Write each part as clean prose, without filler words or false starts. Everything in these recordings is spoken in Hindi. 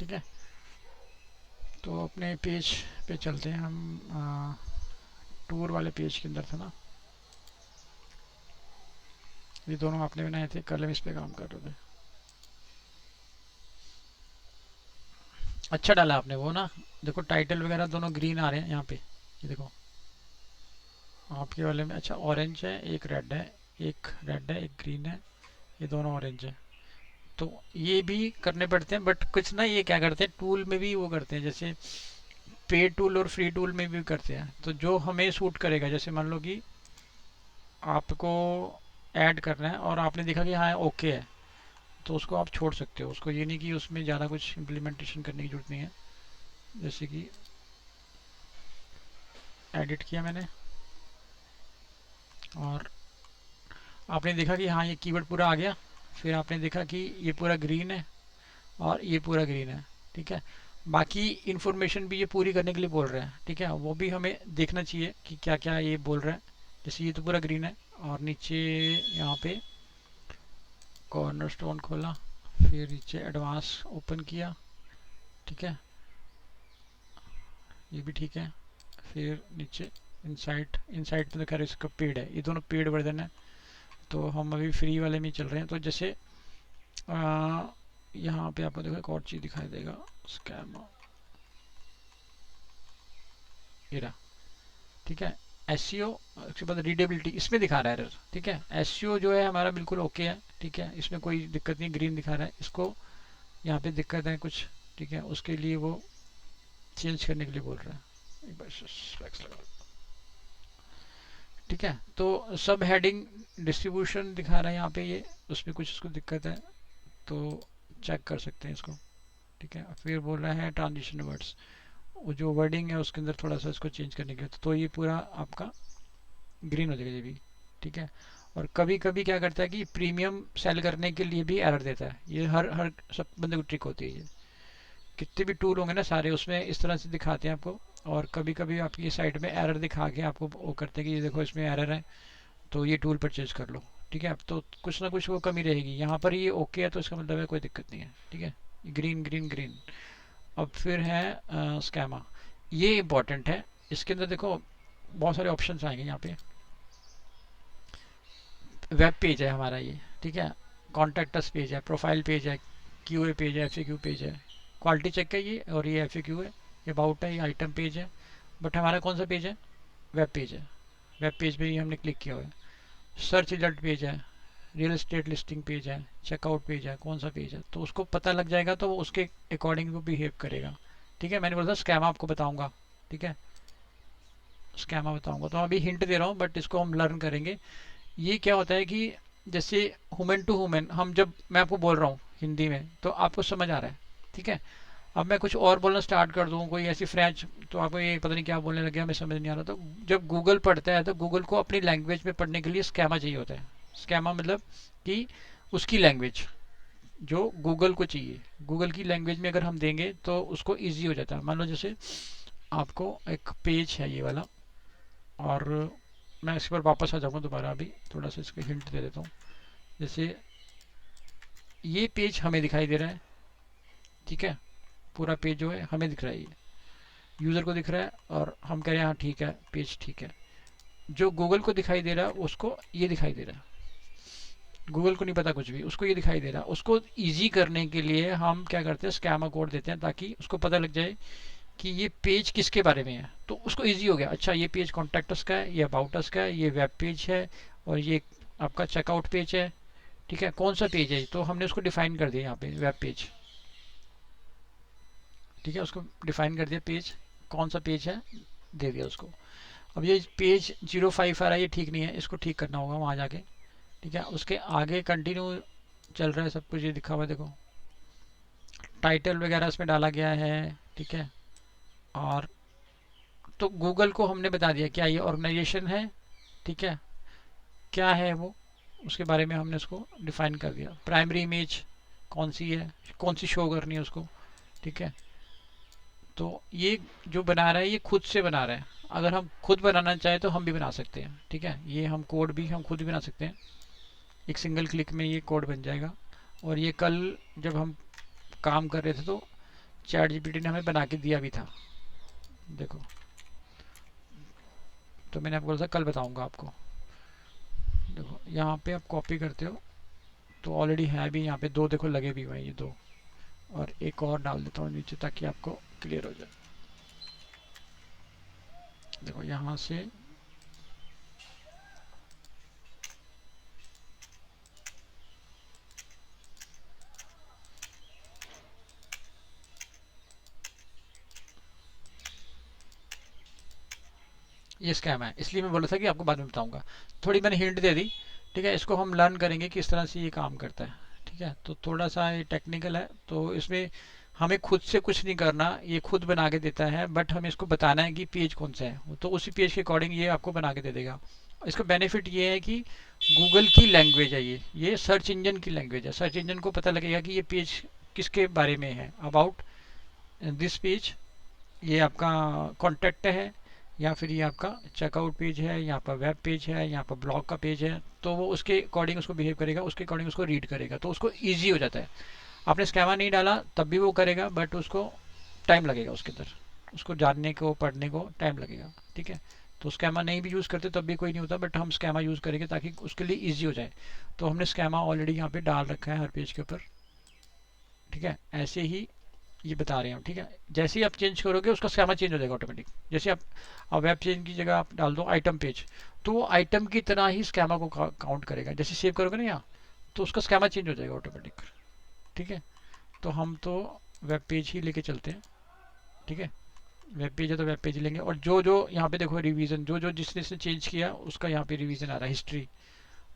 ठीक है, तो अपने पेज पे चलते हैं हम। टूर वाले पेज के अंदर था ना, ये दोनों आपने बनाए थे, कल हम इस पे काम कर रहे थे। अच्छा डाला आपने वो ना, देखो टाइटल वगैरह दोनों ग्रीन आ रहे हैं यहाँ पे, ये देखो आपके वाले में। अच्छा ऑरेंज है, एक रेड है, एक रेड है, एक ग्रीन है, ये दोनों ऑरेंज है। तो ये भी करने पड़ते हैं, बट कुछ ना ये क्या करते हैं टूल में भी वो करते हैं, जैसे पे टूल और फ्री टूल में भी करते हैं। तो जो हमें सूट करेगा, जैसे मान लो कि आपको ऐड करना है और आपने देखा कि हाँ ओके है, तो उसको आप छोड़ सकते हो। उसको ये नहीं कि उसमें ज़्यादा कुछ इम्प्लीमेंटेशन करने की जरूरत नहीं है। जैसे कि एडिट किया मैंने और आपने देखा कि हाँ ये कीवर्ड पूरा आ गया, फिर आपने देखा कि ये पूरा ग्रीन है और ये पूरा ग्रीन है। ठीक है, बाकी इन्फॉर्मेशन भी ये पूरी करने के लिए बोल रहे हैं। ठीक है, वो भी हमें देखना चाहिए कि क्या क्या ये बोल रहे हैं। जैसे ये तो पूरा ग्रीन है, और नीचे यहाँ पे कॉर्नर स्टोन खोला, फिर नीचे एडवांस ओपन किया। ठीक है, ये भी ठीक है। फिर नीचे इनसाइट, इनसाइट में तो खैर इसका पेड है, ये दोनों पेड वर्जन है, तो हम अभी फ्री वाले में चल रहे हैं। तो जैसे यहाँ पे आपको देखो एक और चीज़ दिखाई देगा, स्कैम ये रहा। ठीक है, एसईओ, उसके बाद रीडेबिलिटी इसमें दिखा रहा है एरर। ठीक है, एसईओ जो है हमारा बिल्कुल ओके है। ठीक है, इसमें कोई दिक्कत नहीं, ग्रीन दिखा रहा है। इसको यहाँ पे दिक्कत है कुछ, ठीक है, उसके लिए वो चेंज करने के लिए बोल रहा है। एक बार स्लैक्स लगा। ठीक है, तो सब हेडिंग डिस्ट्रीब्यूशन दिखा रहा है यहाँ पे, ये उसमें कुछ उसको दिक्कत है तो चेक कर सकते हैं इसको। ठीक है, फिर बोल रहा है ट्रांजिशन वर्ड्स, वो जो वर्डिंग है उसके अंदर थोड़ा सा इसको चेंज करने के लिए, तो ये पूरा आपका ग्रीन हो जाएगा ये भी। ठीक है, और कभी कभी क्या करता है कि प्रीमियम सेल करने के लिए भी एरर देता है। ये हर हर सब बंदे को ट्रिक होती है ये, कितने भी टूल होंगे ना सारे उसमें इस तरह से दिखाते हैं आपको। और कभी कभी आपकी साइड में एरर दिखा के आपको वो करते हैं कि ये देखो इसमें एरर है, तो ये टूल परचेज कर लो। ठीक है, अब तो कुछ ना कुछ वो कमी रहेगी। यहाँ पर ये ओके है तो इसका मतलब है कोई दिक्कत नहीं है। ठीक है, ग्रीन ग्रीन ग्रीन। अब फिर है स्कैमा, ये इंपॉर्टेंट है। इसके अंदर देखो बहुत सारे ऑप्शन आएंगे यहाँ पे। वेब पेज है हमारा ये, ठीक है, कॉन्टैक्ट अस पेज है, प्रोफाइल पेज है, क्यूए पेज है, एफएक्यू पेज है, क्वालिटी चेक है ये, और ये एफएक्यू है, ये अबाउट है, ये आइटम पेज है। बट हमारा कौन सा पेज है? वेब पेज है। वेब पेज पे ही हमने क्लिक किया हुआ है। सर्च रिजल्ट पेज है, रियल एस्टेट लिस्टिंग पेज है, चेकआउट पेज है, कौन सा पेज है, तो उसको पता लग जाएगा तो वो उसके अकॉर्डिंग वो बिहेव करेगा। ठीक है, मैंने बोला था स्कैमा आपको बताऊंगा। ठीक है, स्कैमा बताऊंगा, तो अभी हिंट दे रहा हूँ बट इसको हम लर्न करेंगे। ये क्या होता है कि जैसे ह्यूमन टू ह्यूमन, हम जब मैं आपको बोल रहा हूँ हिंदी में तो आपको समझ आ रहा है। ठीक है, अब मैं कुछ और बोलना स्टार्ट कर दूँ कोई ऐसी फ्रेंच, तो आपको ये पता नहीं क्या बोलने लगे, हमें समझ नहीं आ रहा। तो जब गूगल पढ़ता है तो गूगल को अपनी लैंग्वेज में पढ़ने के लिए स्कैमा चाहिए होता है। स्कैमा मतलब कि उसकी लैंग्वेज जो गूगल को चाहिए, गूगल की लैंग्वेज में अगर हम देंगे तो उसको ईजी हो जाता है। मान लो जैसे आपको एक पेज है ये वाला, और मैं इस पर वापस आ जाऊँगा दोबारा, अभी थोड़ा सा इसका हिंट दे देता हूँ। जैसे ये पेज हमें दिखाई दे रहा है, ठीक है, पूरा पेज जो है हमें दिख रहा है, ये यूज़र को दिख रहा है, और हम कह रहे हैं हाँ ठीक है पेज ठीक है। जो गूगल को दिखाई दे रहा है उसको ये दिखाई दे रहा है, गूगल को नहीं पता कुछ भी, उसको ये दिखाई दे रहा है। उसको इजी करने के लिए हम क्या करते हैं, स्कैमा कोड देते हैं ताकि उसको पता लग जाए कि ये पेज किसके बारे में है, तो उसको इजी हो गया। अच्छा ये पेज कॉन्टैक्ट अस का है, ये अबाउट अस का है, ये वेब पेज है, और ये आपका चेकआउट पेज है। ठीक है, कौन सा पेज है, तो हमने उसको डिफाइन कर दिया यहाँ पे वेब पेज। ठीक है, उसको डिफाइन कर दिया पेज, कौन सा पेज है दे दिया उसको। अब ये पेज 05 आ रहा है, ये ठीक नहीं है, इसको ठीक करना होगा वहाँ जाके। ठीक है, उसके आगे कंटिन्यू चल रहा है सब कुछ, ये दिखा हुआ है देखो, टाइटल वगैरह इसमें डाला गया है। ठीक है, और तो गूगल को हमने बता दिया क्या ये ऑर्गेनाइजेशन है। ठीक है, क्या है वो, उसके बारे में हमने उसको डिफाइन कर दिया। प्राइमरी इमेज कौन सी है, कौन सी शो करनी है उसको। ठीक है, तो ये जो बना रहा है ये खुद से बना रहा है। अगर हम खुद बनाना चाहें तो हम भी बना सकते हैं। ठीक है, ये हम कोड भी हम खुद ही बना सकते हैं, एक सिंगल क्लिक में ये कोड बन जाएगा। और ये कल जब हम काम कर रहे थे तो चैट जीपीटी ने हमें बना के दिया भी था, देखो। तो मैंने आपको बोला था कल बताऊंगा आपको। देखो यहाँ पे आप कॉपी करते हो तो ऑलरेडी है भी यहाँ पे दो, देखो लगे भी हुए हैं ये दो, और एक और डाल देता हूँ नीचे ताकि आपको क्लियर हो जाए। देखो यहाँ से ये स्कैम है, इसलिए मैं बोला था कि आपको बाद में बताऊंगा। थोड़ी मैंने हिंट दे दी, ठीक है। इसको हम लर्न करेंगे किस तरह से ये काम करता है, ठीक है। तो थोड़ा सा ये टेक्निकल है, तो इसमें हमें खुद से कुछ नहीं करना, ये खुद बना के देता है, बट हमें इसको बताना है कि पेज कौन सा है, तो उसी पेज के अकॉर्डिंग ये आपको बना के दे देगा। इसका बेनिफिट ये है कि गूगल की लैंग्वेज है ये सर्च इंजन की लैंग्वेज है। सर्च इंजन को पता लगेगा कि ये पेज किसके बारे में है, अबाउट दिस पेज, ये आपका कॉन्टैक्ट है, या फिर ये आपका चेकआउट पेज है, यहाँ पर वेब पेज है, यहाँ पर ब्लॉग का पेज है। तो वो उसके अकॉर्डिंग उसको बिहेव करेगा, उसके अकॉर्डिंग उसको रीड करेगा, तो उसको ईजी हो जाता है। आपने स्कैमा नहीं डाला तब भी वो करेगा, बट उसको टाइम लगेगा, उसके अंदर उसको जानने को पढ़ने को टाइम लगेगा, ठीक है। तो स्कैमा नहीं भी यूज़ करते तब भी कोई नहीं होता, बट हम स्कैमा यूज़ करेंगे ताकि उसके लिए ईजी हो जाए। तो हमने स्कैमा ऑलरेडी यहाँ पे डाल रखा है हर पेज के ऊपर, ठीक है। ऐसे ही ये बता रहे हैं, ठीक है। जैसे ही आप चेंज करोगे उसका स्कैमा चेंज हो जाएगा ऑटोमेटिक। जैसे आप वेब चेंज की जगह आप डाल दो आइटम पेज, तो वो आइटम की तरह ही स्कैमा को काउंट करेगा। जैसे सेव करोगे ना यहाँ, तो उसका स्कैमा चेंज हो जाएगा ऑटोमेटिक, ठीक है। तो हम तो वेब पेज ही लेके चलते हैं, ठीक है। वेब पेज है तो वेब पेज लेंगे, और जो जो यहाँ पे देखो रिवीजन, जो जो जिसने इसने चेंज किया उसका यहाँ पे रिवीजन आ रहा है, हिस्ट्री।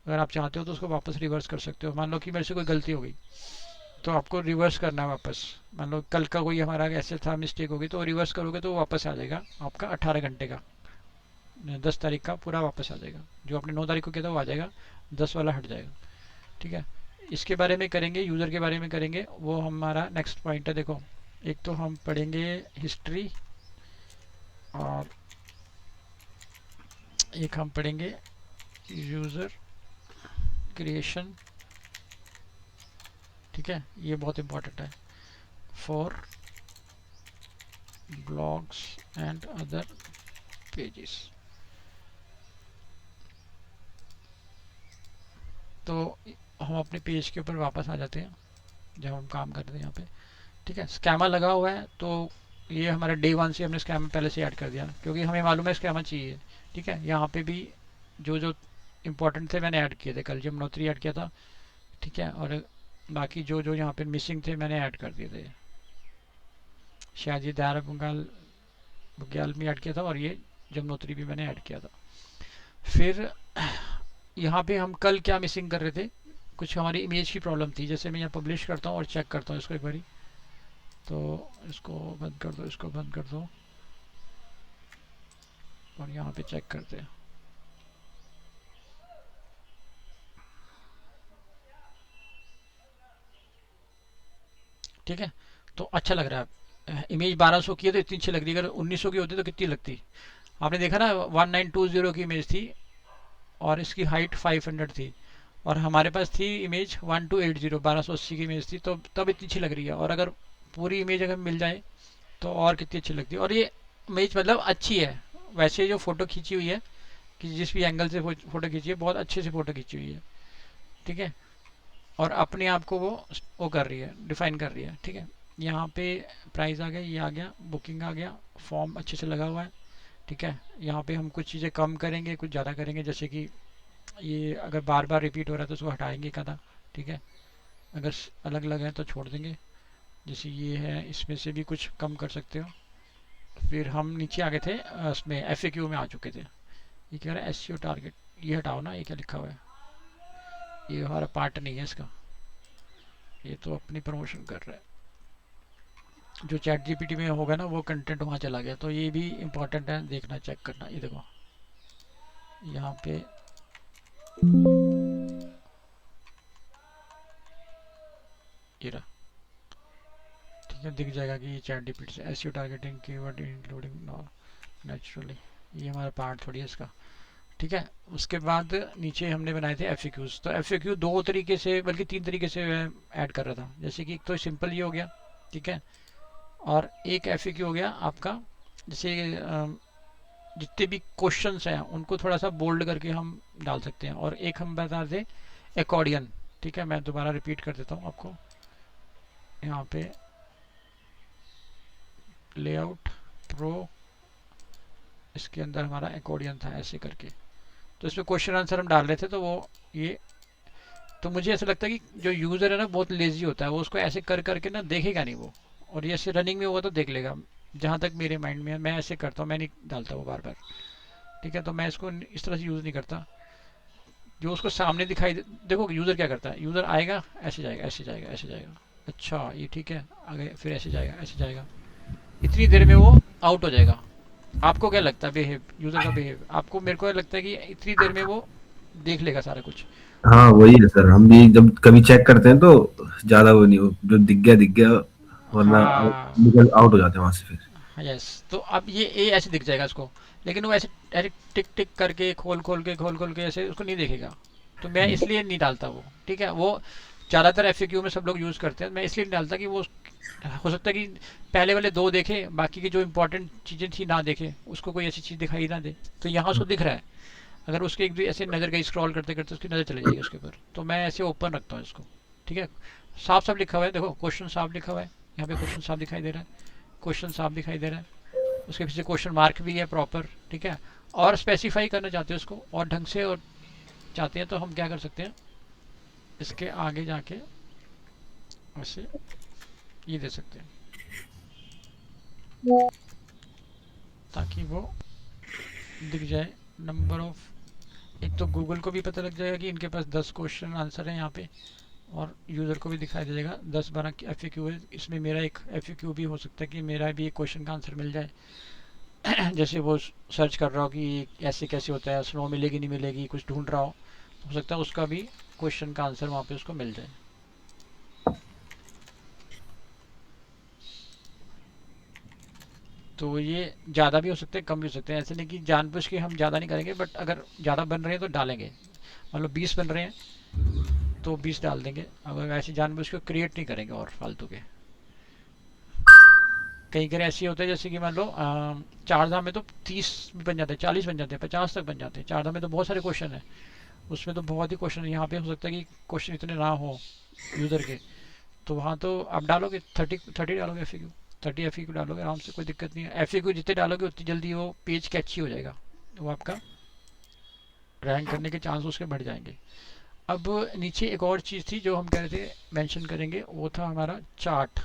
अगर आप चाहते हो तो उसको वापस रिवर्स कर सकते हो। मान लो कि मेरे से कोई गलती हो गई तो आपको रिवर्स करना है वापस। मान लो कल का कोई हमारा ऐसे था, मिस्टेक होगी, तो रिवर्स करोगे तो वापस आ जाएगा आपका 18 घंटे का, 10 तारीख का पूरा वापस आ जाएगा। जो आपने 9 तारीख को किया था वो आ जाएगा, 10 वाला हट जाएगा, ठीक है। इसके बारे में करेंगे, यूज़र के बारे में करेंगे, वो हमारा नेक्स्ट पॉइंट है। देखो एक तो हम पढ़ेंगे हिस्ट्री, और एक हम पढ़ेंगे यूज़र क्रिएशन, ठीक है। ये बहुत इंपॉर्टेंट है for blogs and other pages. तो हम अपने पेज के ऊपर वापस आ जाते हैं जब हम काम करते हैं यहाँ पे, ठीक है। स्कैमर लगा हुआ है तो ये हमारा डे 1 से हमने स्कैमर पहले से ऐड कर दिया, क्योंकि हमें मालूम है स्कैमर चाहिए, ठीक है। यहाँ पे भी जो जो इम्पोर्टेंट थे मैंने ऐड किए थे, कल यमुनोत्री ऐड किया था, ठीक है। और बाकी जो जो यहाँ पे मिसिंग थे मैंने ऐड कर दिए थे। शायद ये दायरा बुग्याल में ऐड किया था, और ये यमुनोत्री भी मैंने ऐड किया था। फिर यहाँ पे हम कल क्या मिसिंग कर रहे थे, कुछ हमारी इमेज की प्रॉब्लम थी। जैसे मैं यहाँ पब्लिश करता हूँ और चेक करता हूँ इसको एक बारी, तो इसको बंद कर दो, इसको बंद कर दो, और यहाँ पे चेक करते हैं, ठीक है। तो अच्छा लग रहा है। इमेज 1200 की है तो इतनी अच्छी लग रही है, अगर 1900 की होती तो कितनी लगती। आपने देखा ना 1920 की इमेज थी, और इसकी हाइट 500 थी, और हमारे पास थी इमेज 1280, 1280 की इमेज थी, तो तब इतनी अच्छी लग रही है। और अगर पूरी इमेज अगर मिल जाए तो और कितनी अच्छी लगती है। और ये इमेज मतलब अच्छी है, वैसे जो फ़ोटो खींची हुई है, कि जिस भी एंगल से फ़ोटो खींची है, बहुत अच्छे से फ़ोटो खींची हुई है, ठीक है। और अपने आप को वो कर रही है, डिफाइन कर रही है, ठीक है। यहाँ पे प्राइस आ गया, ये आ गया, बुकिंग आ गया, फॉर्म अच्छे से लगा हुआ है, ठीक है। यहाँ पे हम कुछ चीज़ें कम करेंगे, कुछ ज़्यादा करेंगे। जैसे कि ये अगर बार बार रिपीट हो रहा है तो उसको हटाएंगे एक आधा, ठीक है। अगर अलग अलग है तो छोड़ देंगे। जैसे ये है, इसमें से भी कुछ कम कर सकते हो। फिर हम नीचे आ गए थे, उसमें FAQ में आ चुके थे। ये कह रहा है SEO टारगेट, ये हटाओ ना, ये क्या लिखा हुआ है, ये हमारा पार्ट नहीं है इसका, ये तो अपनी प्रमोशन कर रहा है। जो चैट जीपीटी में होगा ना वो कंटेंट वहाँ चला गया, तो ये भी इम्पोर्टेंट है, देखना, चेक करना। ये देखो यहाँ पे ये रहा, ठीक है। दिख जाएगा कि ये चैट जीपीटी से SEO targeting keyword including naturally, ये हमारा पार्ट थोड़ी है इसका, ठीक है। उसके बाद नीचे हमने बनाए थे FAQs। तो FAQ दो तरीके से, बल्कि तीन तरीके से ऐड कर रहा था। जैसे कि एक तो सिंपल ये हो गया, ठीक है। और एक एफ हो गया आपका, जैसे जितने भी क्वेश्चंस हैं उनको थोड़ा सा बोल्ड करके हम डाल सकते हैं। और एक हम बता दें एकॉर्डियन, ठीक है, मैं दोबारा रिपीट कर देता हूँ आपको। यहाँ पे लेआउट प्रो, इसके अंदर हमारा एकॉर्डियन था ऐसे करके, तो इसमें क्वेश्चन आंसर हम डाल रहे थे, तो वो ये, तो मुझे ऐसा लगता है कि जो यूज़र है ना बहुत लेजी होता है, वो उसको ऐसे कर करके ना देखेगा नहीं वो, और ये ऐसे रनिंग में होगा तो देख लेगा। जहाँ तक मेरे माइंड में है मैं ऐसे करता हूँ, मैं नहीं डालता वो बार बार, ठीक है। तो मैं इसको इस तरह से यूज़ नहीं करता, जो उसको सामने दिखाई देखो यूज़र क्या करता है, यूज़र आएगा ऐसे जाएगा, ऐसे जाएगा, ऐसे जाएगा, अच्छा ये ठीक है आगे, फिर ऐसे जाएगा, ऐसे जाएगा, इतनी देर में वो आउट हो जाएगा। आपको क्या लगता है बिहेव, यूज़र का बिहेव, आपको, मेरे को लगता है कि इतनी देर में वो देख लेगा सारा कुछ। हाँ वही है सर, हम भी जब कभी चेक करते हैं तो ज्यादा वो नहीं, जो दिख गया, वरना हाँ, निकल आउट हो जाते हैं वहां से फिर। यस, तो अब ये ए ऐसे दिख जाएगा उसको, लेकिन वो ऐसे ऐसे टिक टिक करके खोल खोल के ऐसे उसको नहीं देखेगा। तो मैं इसलिए नहीं डालता वो, ठीक है। वो ज़्यादातर एफ में सब लोग यूज़ करते हैं, मैं इसलिए नहीं डालता कि वो हो सकता है कि पहले वाले दो देखे, बाकी की जो इंपॉर्टेंट चीज़ें थी ना देखे, उसको कोई ऐसी चीज़ दिखाई ना दे, तो यहाँ उसको दिख रहा है, अगर उसके एक भी ऐसे नज़र गई स्क्रॉल करते करते उसकी नज़र चली जाएगी उसके ऊपर, तो मैं ऐसे ओपन रखता हूँ इसको, ठीक है। साफ साफ लिखा हुआ है, देखो क्वेश्चन साफ लिखा हुआ है, यहाँ पे क्वेश्चन साफ दिखाई दे रहा है, क्वेश्चन साफ दिखाई दे रहा है, उसके पीछे क्वेश्चन मार्क भी है प्रॉपर, ठीक है। और स्पेसिफाई करना चाहते हैं उसको और ढंग से और चाहते हैं तो हम क्या कर सकते हैं, इसके आगे जाके ऐसे ये दे सकते हैं, ताकि वो दिख जाए नंबर ऑफ। एक तो गूगल को भी पता लग जाएगा कि इनके पास 10 क्वेश्चन आंसर है यहाँ पे, और यूज़र को भी दिखाई दे जाएगा 10-12 एफ है, इसमें मेरा एक एफ भी हो सकता है कि मेरा भी एक क्वेश्चन का आंसर मिल जाए। जैसे वो सर्च कर रहा हो कि ऐसे कैसे होता है, स्नो मिलेगी नहीं मिलेगी, कुछ ढूंढ रहा हो सकता है उसका भी क्वेश्चन का आंसर वहाँ पे उसको मिल जाए। तो ये ज़्यादा भी हो सकते हैं कम भी हो सकते हैं, ऐसे नहीं कि जानबूझ के हम ज़्यादा नहीं करेंगे, बट अगर ज़्यादा बन रहे हैं तो डालेंगे, मतलब 20 बन रहे हैं तो 20 डाल देंगे, अगर ऐसे जानबूझ के क्रिएट नहीं करेंगे और फालतू के। कई कई ऐसे होते हैं जैसे कि मान लो चार धाम में तो 30 बन जाते हैं, 40 बन जाते हैं, 50 तक बन जाते हैं, चार धाम में तो बहुत सारे क्वेश्चन है, उसमें तो बहुत ही क्वेश्चन है। यहाँ पे हो सकता है कि क्वेश्चन इतने ना हो यूज़र के, तो वहाँ तो आप डालोगे 30 डालोगे एफ 30 एफ डालोगे आराम से, कोई दिक्कत नहीं है। एफ जितने डालोगे उतनी जल्दी वो पेज कैची हो जाएगा, वो आपका रैंक करने के चांस उसके बढ़ जाएंगे। अब नीचे एक और चीज़ थी जो हम कह रहे थे मेंशन करेंगे, वो था हमारा चार्ट,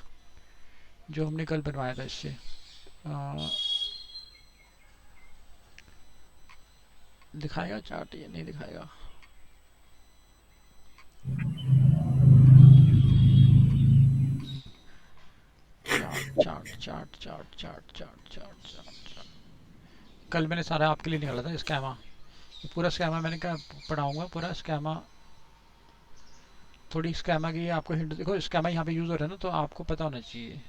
जो हमने कल बनवाया था इससे। दिखाएगा चार्ट, ये नहीं दिखाएगा। Chart chart chart chart chart chart chart chart, कल मैंने सारा आपके लिए निकाला था स्कैमा, पूरा स्कैमा मैंने कहा पढ़ाऊंगा पूरा स्कैमा। थोड़ी स्कैमा की आपको हिंट, देखो स्कैमा यहाँ पे यूज़ हो रहा है ना, तो आपको पता होना चाहिए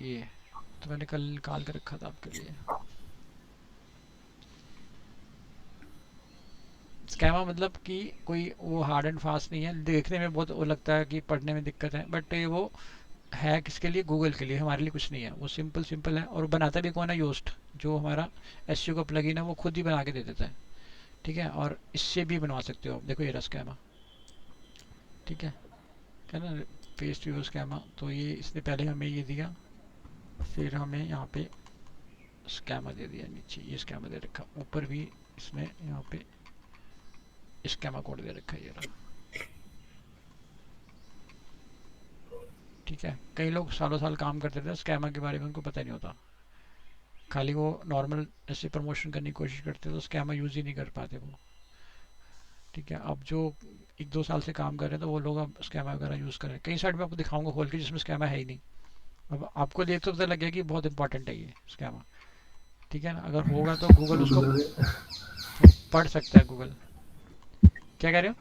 ये, तो मैंने कल निकाल के रखा था आपके लिए। स्कैमा मतलब कि कोई वो हार्ड एंड फास्ट नहीं है, देखने में बहुत वो लगता है कि पढ़ने में दिक्कत है, बट वो है किसके लिए, गूगल के लिए, हमारे लिए कुछ नहीं है, वो सिंपल सिंपल है। और बनाता भी कौन है, योस्ट, जो हमारा एसईओ का प्लगइन है वो खुद ही बना के दे देता है, ठीक है। और इससे भी बनवा सकते हो आप, देखो ये रहा स्कैमा, ठीक है ना, पेस्ट यूज स्कैमा, तो ये इसने पहले हमें ये दिया, फिर हमें यहाँ पे स्कैमा दे दिया, नीचे ये स्कैमा दे रखा, ऊपर भी इसमें यहाँ पे स्कैमा कोड दे रखा है, ये रहा, ठीक है। कई लोग सालों साल काम करते थे स्कैमा के बारे में, उनको पता नहीं होता, खाली वो नॉर्मल ऐसे प्रमोशन करने की कोशिश करते तो स्कैमा यूज़ ही नहीं कर पाते वो, ठीक है। अब जो 1-2 साल से काम कर रहे हैं तो वो लोग अब स्कैमा वगैरह यूज़ कर रहे हैं, कई साइड में आपको दिखाऊंगा खोल के जिसमें स्कैमा है ही नहीं। अब आपको देख तो पता लग गया कि बहुत इंपॉर्टेंट है ये स्कैमा, ठीक है ना। अगर होगा तो गूगल उसको पढ़ सकता है, गूगल, क्या कह रहे हो,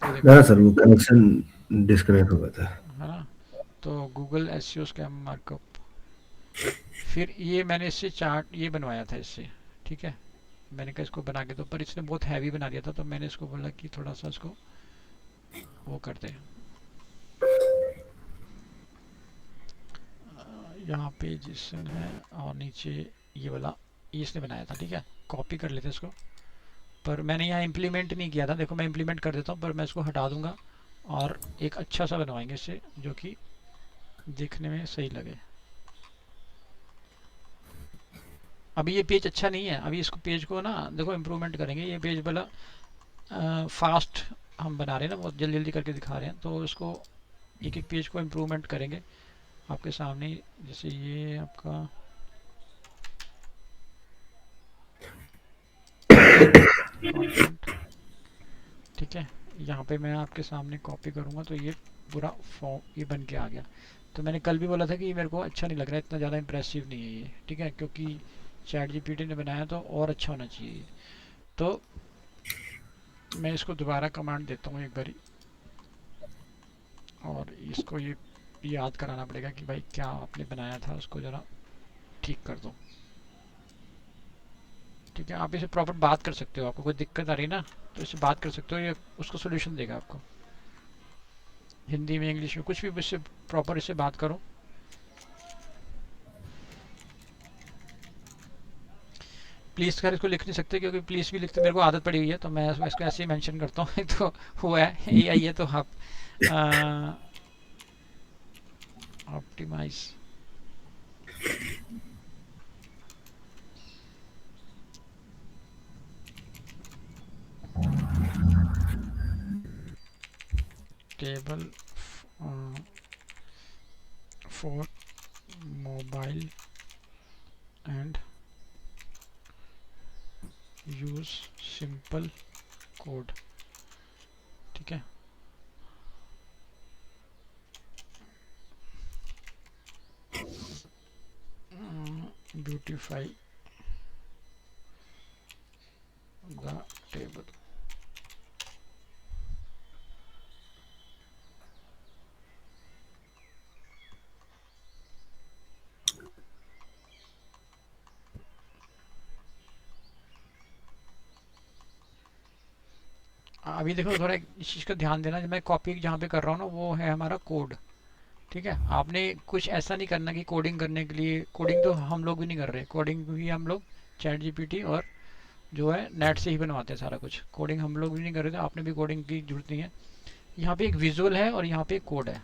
ये देखो, ना सर, वो कनेक्शन डिस्कनेक्ट हो गया था। है ना। तो गूगल एसईओ स्कैम मार्कअप, फिर ये मैंने इससे चार्ट ये बनवाया था इससे, ठीक है। मैंने कहा इसको बना के दो, पर इसने बहुत हैवी बना दिया था, तो मैंने इसको बोला कि थोड़ा सा इसको वो करते हैं, यहाँ पे जिसन है और नीचे ये वाला, ये इसने बनाया था, ठीक है। कॉपी कर लेते हैं इसको, पर मैंने यहाँ इम्प्लीमेंट नहीं किया था। देखो मैं इम्प्लीमेंट कर देता हूँ, पर मैं इसको हटा दूंगा और एक अच्छा सा बनवाएंगे इससे जो कि देखने में सही लगे। अभी ये पेज अच्छा नहीं है, अभी इसको पेज को ना देखो इम्प्रूवमेंट करेंगे। ये पेज वाला फास्ट हम बना रहे हैं ना, बहुत जल्दी जल्दी करके दिखा रहे हैं, तो इसको एक एक पेज को इम्प्रूवमेंट करेंगे आपके सामने। जैसे ये आपका कंटेंट, ठीक है। यहाँ पे मैं आपके सामने कॉपी करूँगा तो ये पूरा फॉर्म ये बन के आ गया। तो मैंने कल भी बोला था कि ये मेरे को अच्छा नहीं लग रहा है, इतना ज़्यादा इंप्रेसिव नहीं है ये, ठीक है, क्योंकि चैट जीपीटी ने बनाया तो और अच्छा होना चाहिए। तो मैं इसको दोबारा कमांड देता हूँ एक बारी, और इसको ये याद कराना पड़ेगा कि भाई क्या आपने बनाया था, उसको ज़रा ठीक कर दो, ठीक है। आप इसे प्रॉपर बात कर सकते हो, आपको कोई दिक्कत आ रही है ना तो इससे बात कर सकते हो, ये उसको सोल्यूशन देगा आपको। हिंदी में, इंग्लिश में, कुछ भी इससे प्रॉपर इससे बात करो। प्लीज़ कर इसको लिख नहीं सकते, क्योंकि प्लीज़ भी लिखते मेरे को आदत पड़ी हुई है, तो मैं इसको ऐसे ही मेंशन करता हूँ तो हुआ है ये आई है, तो आप optimize table for mobile and use simple code, ठीक है। Beautify the table. अभी देखो थोड़ा इस चीज़ का ध्यान देना, जब मैं कॉपी जहाँ पे कर रहा हूँ ना वो है हमारा कोड, ठीक है। आपने कुछ ऐसा नहीं करना कि कोडिंग करने के लिए, कोडिंग तो हम लोग भी नहीं कर रहे, कोडिंग भी हम लोग चैट जीपीटी और जो है नेट से ही बनवाते हैं सारा कुछ। कोडिंग हम लोग भी नहीं कर रहे थे, आपने भी कोडिंग की जरूरत नहीं है। यहाँ पे एक विजुअल है और यहाँ पे एक कोड है,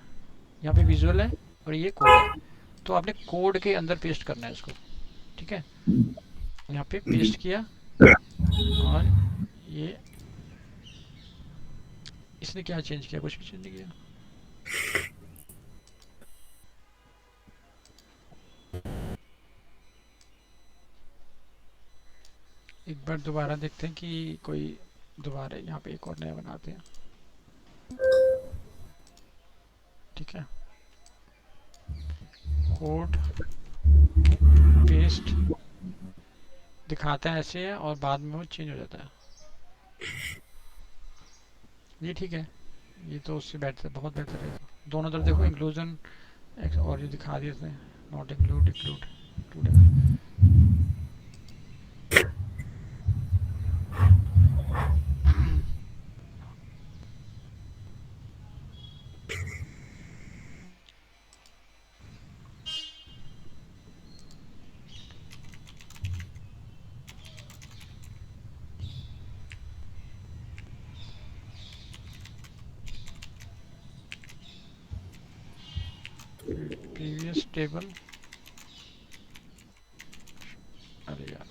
यहाँ पे विजुअल है और ये कोड है, तो आपने कोड के अंदर पेस्ट करना है इसको, ठीक है। यहाँ पे पेस्ट किया और ये इसने क्या चेंज किया, कुछ भी चेंज नहीं किया। एक बार दोबारा देखते हैं कि कोई दोबारा यहाँ पे एक और नया बनाते हैं, ठीक है। कोड पेस्ट दिखाता है ऐसे है और बाद में वो चेंज हो जाता है। ये ठीक है, ये तो उससे बेहतर, बहुत बेहतर है। दोनों तरफ देखो इंक्लूजन और ये दिखा दिया इसने, नॉट इंक्लूड इंक्लूड इंक्लूड है। प्रीवियस टेबल, अरे यार,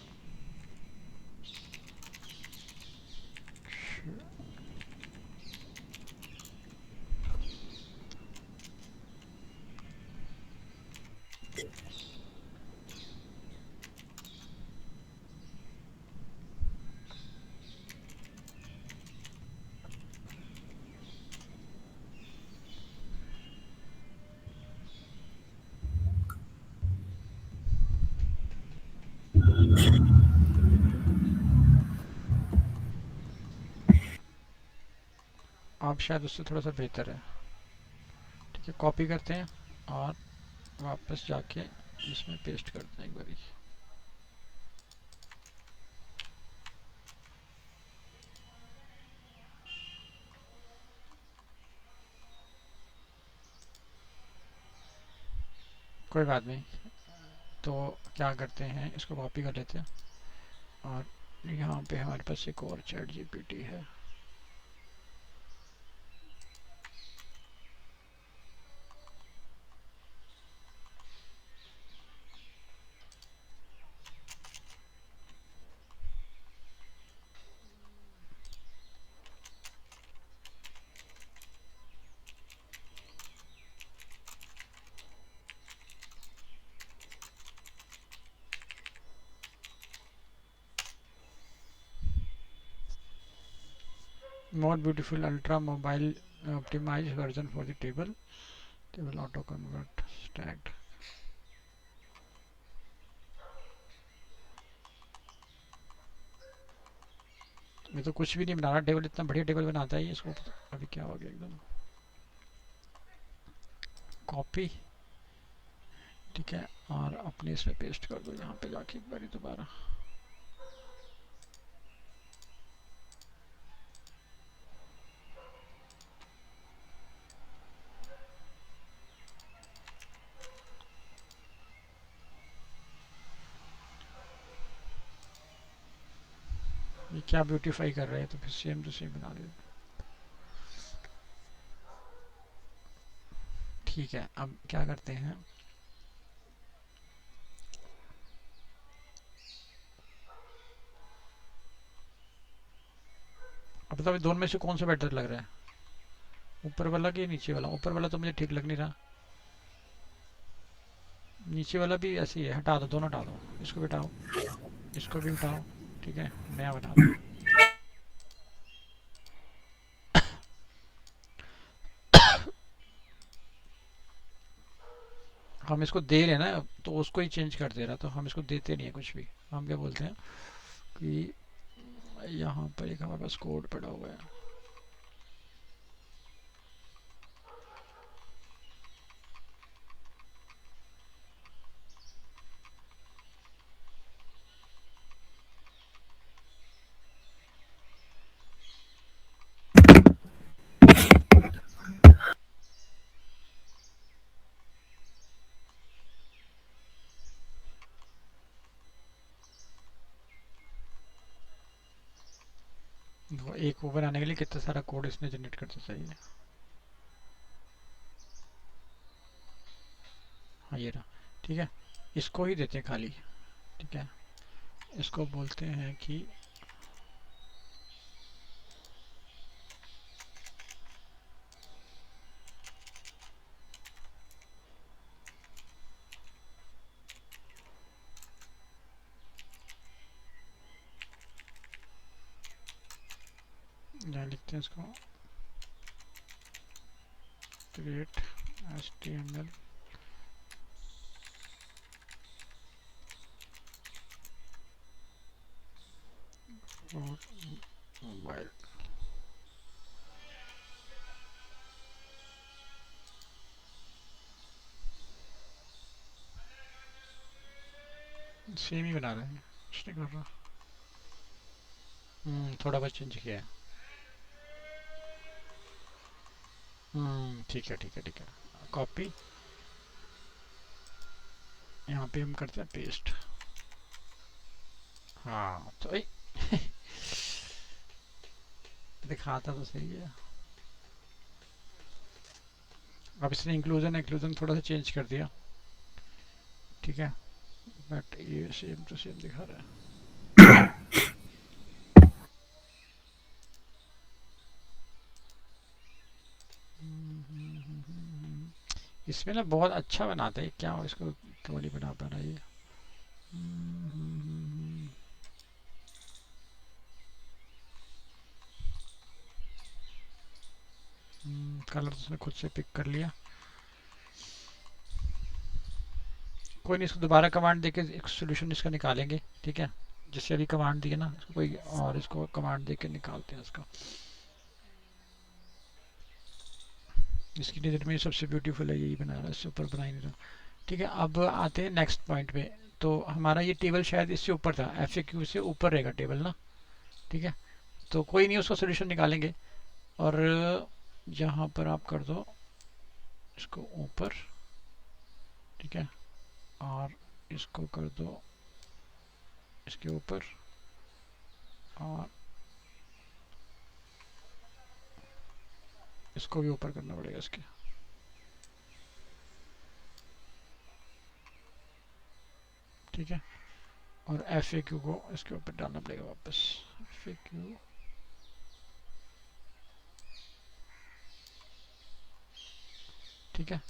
आप शायद उससे थोड़ा सा बेहतर है, ठीक है। कॉपी करते हैं और वापस जाके इसमें पेस्ट करते हैं एक बारी। कोई बात नहीं। तो क्या करते हैं, इसको कॉपी कर लेते हैं और यहाँ पे हमारे पास एक और चैट जीपीटी है। More beautiful ultra mobile optimize version for the table auto convert stacked. ये तो कुछ भी नहीं बना रहा टेबल, इतना बढ़िया टेबल बनाता है ये, इसको अभी क्या हो गया एकदम। कॉपी, ठीक है, और अपने इसमें पेस्ट कर दो यहाँ पे जाके एक बारी दोबारा। ये क्या ब्यूटीफाई कर रहे हैं, तो फिर सेम टू सेम बना दे। ठीक है, अब क्या करते हैं, अब बताओ दोनों में से कौन सा बेटर लग रहा है, ऊपर वाला कि नीचे वाला? ऊपर वाला तो मुझे ठीक लग नहीं रहा, नीचे वाला भी ऐसे ही है। हटा दो, दोनों हटा दो, इसको भी हटाओ, इसको भी हटाओ, ठीक है, नया बना दो। हम इसको दे रहे हैं ना, तो उसको ही चेंज कर दे रहा, तो हम इसको देते नहीं है कुछ भी। हम क्या बोलते हैं कि यहाँ पर एक हमारे पास कोड पड़ा हुआ है, वो एक वो बनाने के लिए कितना सारा कोड इसने जनरेट करना चाहिए। हाँ ये रहा, ठीक है, इसको ही देते हैं खाली, ठीक है, इसको बोलते हैं कि यहाँ लिखते हैं इसको create HTML for mobile. Same ही बना रहे हैं, कुछ नहीं कर रहा। थोड़ा बहुत चेंज किया है। ठीक है, ठीक है, ठीक है, कॉपी, यहाँ पे हम करते हैं पेस्ट। हाँ तो दिखाता तो सही है। अब इसने इंक्लूजन एक्लूजन थोड़ा सा चेंज कर दिया, ठीक है, बट ये सेम टू सेम दिखा रहा है। इसमें ना बहुत अच्छा बनाता है, क्या हो इसको क्यों नहीं बना पा रहा ये। कलर तो उसने खुद से पिक कर लिया। कोई नहीं, इसको दोबारा कमांड देके एक सोल्यूशन इसका निकालेंगे, ठीक है, जिससे अभी कमांड दी है ना, इसको कोई और इसको कमांड देके निकालते हैं इसका। इसकी नज़र में सबसे ब्यूटीफुल है, यही बना रहा है, इससे ऊपर बना ही नहीं रहा। ठीक है, अब आते हैं नेक्स्ट पॉइंट पे। तो हमारा ये टेबल शायद इससे ऊपर था, FAQ से ऊपर रहेगा टेबल ना, ठीक है, तो कोई नहीं, उसका सोल्यूशन निकालेंगे। और यहाँ पर आप कर दो इसको ऊपर, ठीक है, और इसको कर दो इसके ऊपर, और इसको भी ऊपर करना पड़ेगा इसके। ठीक है, और एफ ए क्यू को इसके ऊपर डालना पड़ेगा वापस। एफ ए क्यू, ठीक है।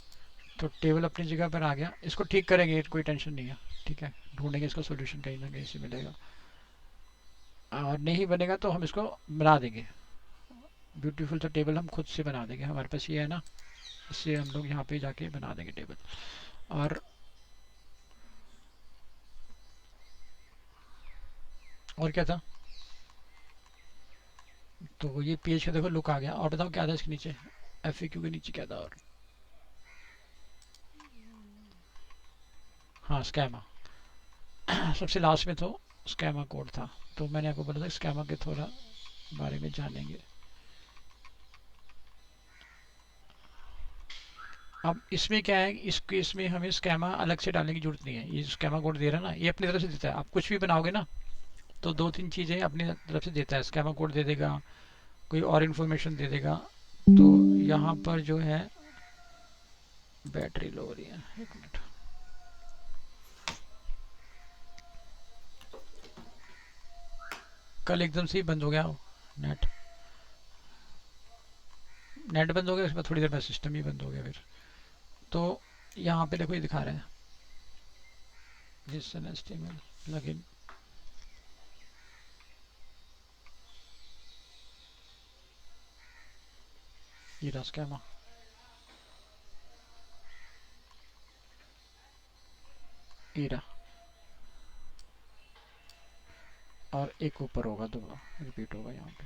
तो टेबल अपनी जगह पर आ गया, इसको ठीक करेंगे, कोई टेंशन नहीं है। ठीक है, ढूंढेंगे इसका सोल्यूशन कहीं ना कहीं से मिलेगा, और नहीं बनेगा तो हम इसको बना देंगे। ब्यूटीफुल सा टेबल हम खुद से बना देंगे, हमारे पास ये है ना, इससे हम लोग यहाँ पे जाके बना देंगे टेबल। और क्या था, तो ये पेज का देखो लुक आ गया। और बताओ क्या था इसके नीचे, एफ ए क्यू के नीचे क्या था? और हाँ, स्कैमा। सबसे लास्ट में तो स्कैमा कोड था, तो मैंने आपको बोला था स्कैमा के थोड़ा बारे में जानेंगे। अब इसमें क्या है, इस केस में हमें स्कैमा अलग से डालने की जरूरत नहीं है। ये स्कैमा कोड दे रहा है ना, ये अपनी तरफ से देता है। आप कुछ भी बनाओगे ना, तो दो तीन चीज़ें अपनी तरफ से देता है। स्कैमा कोड दे देगा, कोई और इन्फॉर्मेशन दे देगा। तो यहाँ पर जो है, बैटरी लो हो रही है, एक मिनट। कल एकदम से ही बंद हो गया नेट। नेट बंद हो गया, उसके बाद थोड़ी देर बाद सिस्टम ही बंद हो गया फिर। तो यहाँ पे देखो ये दिखा रहा है, जिस HTML लगिन। ये रहा स्कैमा, ये रहा, और एक ऊपर होगा, दो रिपीट होगा यहाँ पे।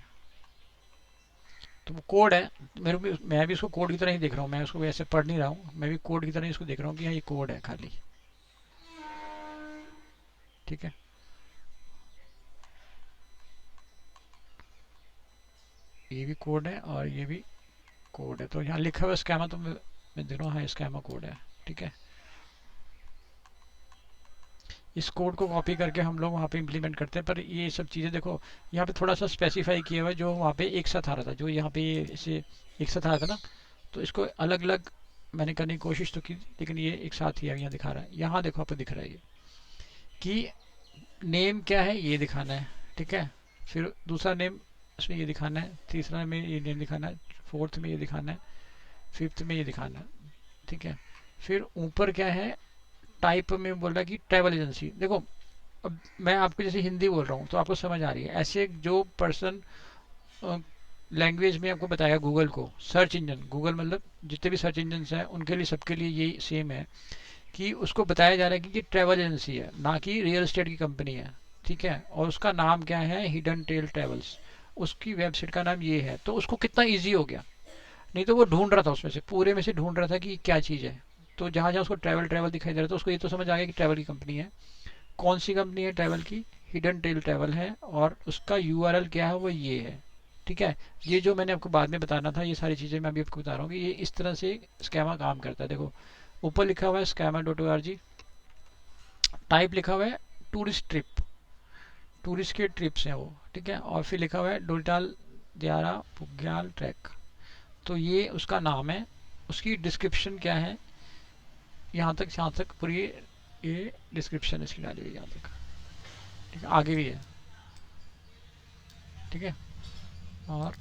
तो वो कोड है, मैं भी इसको कोड की तरह ही देख रहा हूँ। मैं उसको वैसे पढ़ नहीं रहा हूँ, मैं भी कोड की तरह ही इसको देख रहा हूँ कि हाँ ये कोड है खाली। ठीक है, ये भी कोड है और ये भी कोड है। तो यहाँ लिखा हुआ स्कैमा, तो मैं देख रहा हूँ हाँ स्कैमा कोड है। ठीक है, इस कोड को कॉपी करके हम लोग वहाँ पे इम्प्लीमेंट करते हैं। पर ये सब चीज़ें देखो, यहाँ पे थोड़ा सा स्पेसिफाई किया हुआ है, जो वहाँ पे एक साथ आ रहा था, जो यहाँ पे इसे एक साथ आ रहा था ना, तो इसको अलग अलग मैंने करने की कोशिश तो की, लेकिन ये एक साथ ही यहाँ दिखा रहा है। यहाँ देखो आपको दिख रहा है ये कि नेम क्या है, ये दिखाना है। ठीक है, फिर दूसरा नेम इसमें ये दिखाना है, तीसरा में ये नेम दिखाना है, फोर्थ में ये दिखाना है, फिफ्थ में ये दिखाना है। ठीक है, फिर ऊपर क्या है, टाइप में बोल रहा है कि ट्रैवल एजेंसी। देखो, अब मैं आपको जैसे हिंदी बोल रहा हूँ तो आपको समझ आ रही है। ऐसे जो पर्सन लैंग्वेज में आपको बताया, गूगल को सर्च इंजन, गूगल मतलब जितने भी सर्च इंजन हैं उनके लिए, सबके लिए यही सेम है कि उसको बताया जा रहा है कि ये ट्रैवल एजेंसी है, ना कि रियल एस्टेट की कंपनी है। ठीक है, और उसका नाम क्या है, हिडन टेल ट्रेवल्स, उसकी वेबसाइट का नाम ये है। तो उसको कितना ईजी हो गया, नहीं तो वो ढूंढ रहा था, उसमें से पूरे में से ढूंढ रहा था कि क्या चीज़ है। तो जहाँ जहाँ उसको ट्रैवल ट्रैवल दिखाई दे रहा था, उसको ये तो समझ आ गया कि ट्रैवल की कंपनी है। कौन सी कंपनी है ट्रैवल की, हिडन टेल ट्रैवल है, और उसका यूआरएल क्या है, वो ये है। ठीक है, ये जो मैंने आपको बाद में बताना था, ये सारी चीज़ें मैं अभी आपको बता रहा हूँ कि ये इस तरह से स्कैमा काम करता है। देखो, ऊपर लिखा हुआ है scammer.org, टाइप लिखा हुआ है टूरिस्ट ट्रिप, टूरिस्ट के ट्रिप्स हैं वो। ठीक है, और फिर लिखा हुआ है डोलिटाल दियारा पुग्याल ट्रैक, तो ये उसका नाम है। उसकी डिस्क्रिप्शन क्या है, यहाँ तक पूरी ये डिस्क्रिप्शन इसकी डाली हुई है यहाँ तक। ठीक है, आगे भी है। ठीक है, और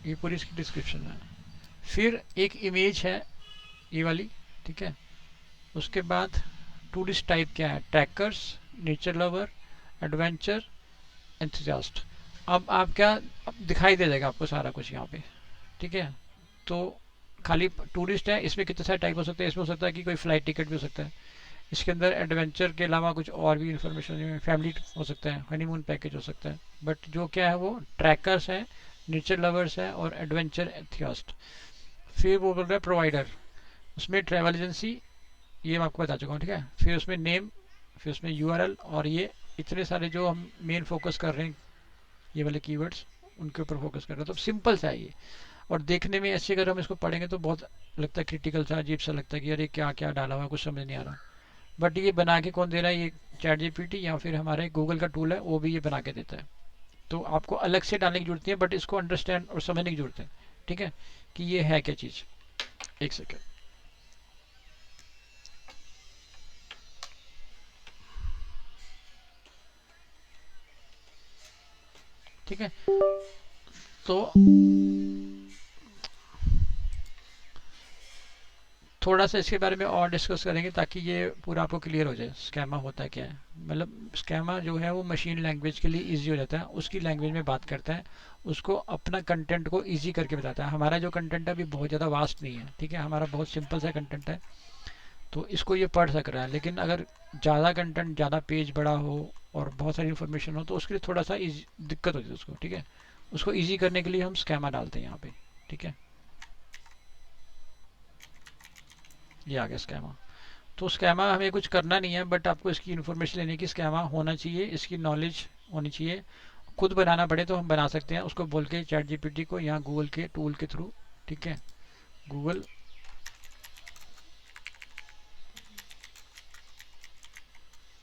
ये पूरी इसकी डिस्क्रिप्शन है। फिर एक इमेज है ये वाली। ठीक है, उसके बाद टूरिस्ट टाइप क्या है, trekkers, nature lover, adventure, enthusiast. अब आप क्या, अब दिखाई दे जाएगा आपको सारा कुछ यहाँ पे। ठीक है, तो खाली टूरिस्ट है, इसमें कितने सारे टाइप हो सकते हैं। इसमें हो सकता है कि कोई फ्लाइट टिकट भी हो सकता है, इसके अंदर एडवेंचर के अलावा कुछ और भी इंफॉर्मेशन, फैमिली हो सकता है, हनीमून पैकेज हो सकता है। बट जो क्या है, वो ट्रैकर्स है, नेचर लवर्स है, और एडवेंचर एंथुसियास्ट। फिर वो बोल रहा है प्रोवाइडर, उसमें ट्रैवल एजेंसी, ये मैं आपको बता चुका हूँ। ठीक है, फिर उसमें नेम, फिर उसमें यूआरएल, और ये इतने सारे जो हम मेन फोकस कर रहे हैं, ये वाले कीवर्ड्स, उनके ऊपर फोकस कर रहे हैं। तो सिंपल सा है ये, और देखने में ऐसे अगर हम इसको पढ़ेंगे तो बहुत लगता है क्रिटिकल सा, अजीब सा लगता है कि अरे क्या क्या डाला हुआ है, कुछ समझ नहीं आ रहा। बट ये बना के कौन दे रहा है, ये चैट जीपीटी या फिर हमारे गूगल का टूल है वो भी ये बना के देता है। तो आपको अलग से डालने की जरूरत नहीं है, बट इसको अंडरस्टैंड और समझने की जरूरत है, ठीक है, कि ये है क्या चीज़। एक सेकेंड। ठीक है, तो थोड़ा सा इसके बारे में और डिस्कस करेंगे ताकि ये पूरा आपको क्लियर हो जाए स्कैमा होता क्या है। मतलब स्कैमा जो है वो मशीन लैंग्वेज के लिए इजी हो जाता है, उसकी लैंग्वेज में बात करता है, उसको अपना कंटेंट को इजी करके बताता है। हमारा जो कंटेंट है अभी बहुत ज़्यादा वास्ट नहीं है, ठीक है, हमारा बहुत सिंपल सा कंटेंट है, तो इसको ये पढ़ सक रहा है। लेकिन अगर ज़्यादा कंटेंट, ज़्यादा पेज बड़ा हो और बहुत सारी इन्फॉर्मेशन हो तो उसके लिए थोड़ा सा दिक्कत होती है उसको, ठीक है। उसको ईजी करने के लिए हम स्कैमा डालते हैं यहाँ पे, ठीक है। ये आ गया स्कैमा। तो स्कैमा हमें कुछ करना नहीं है, बट आपको इसकी इन्फॉर्मेशन लेने की, स्कैमा होना चाहिए, इसकी नॉलेज होनी चाहिए। खुद बनाना पड़े तो हम बना सकते हैं उसको बोल के चैट जीपीटी को या गूगल के टूल के थ्रू, ठीक है। गूगल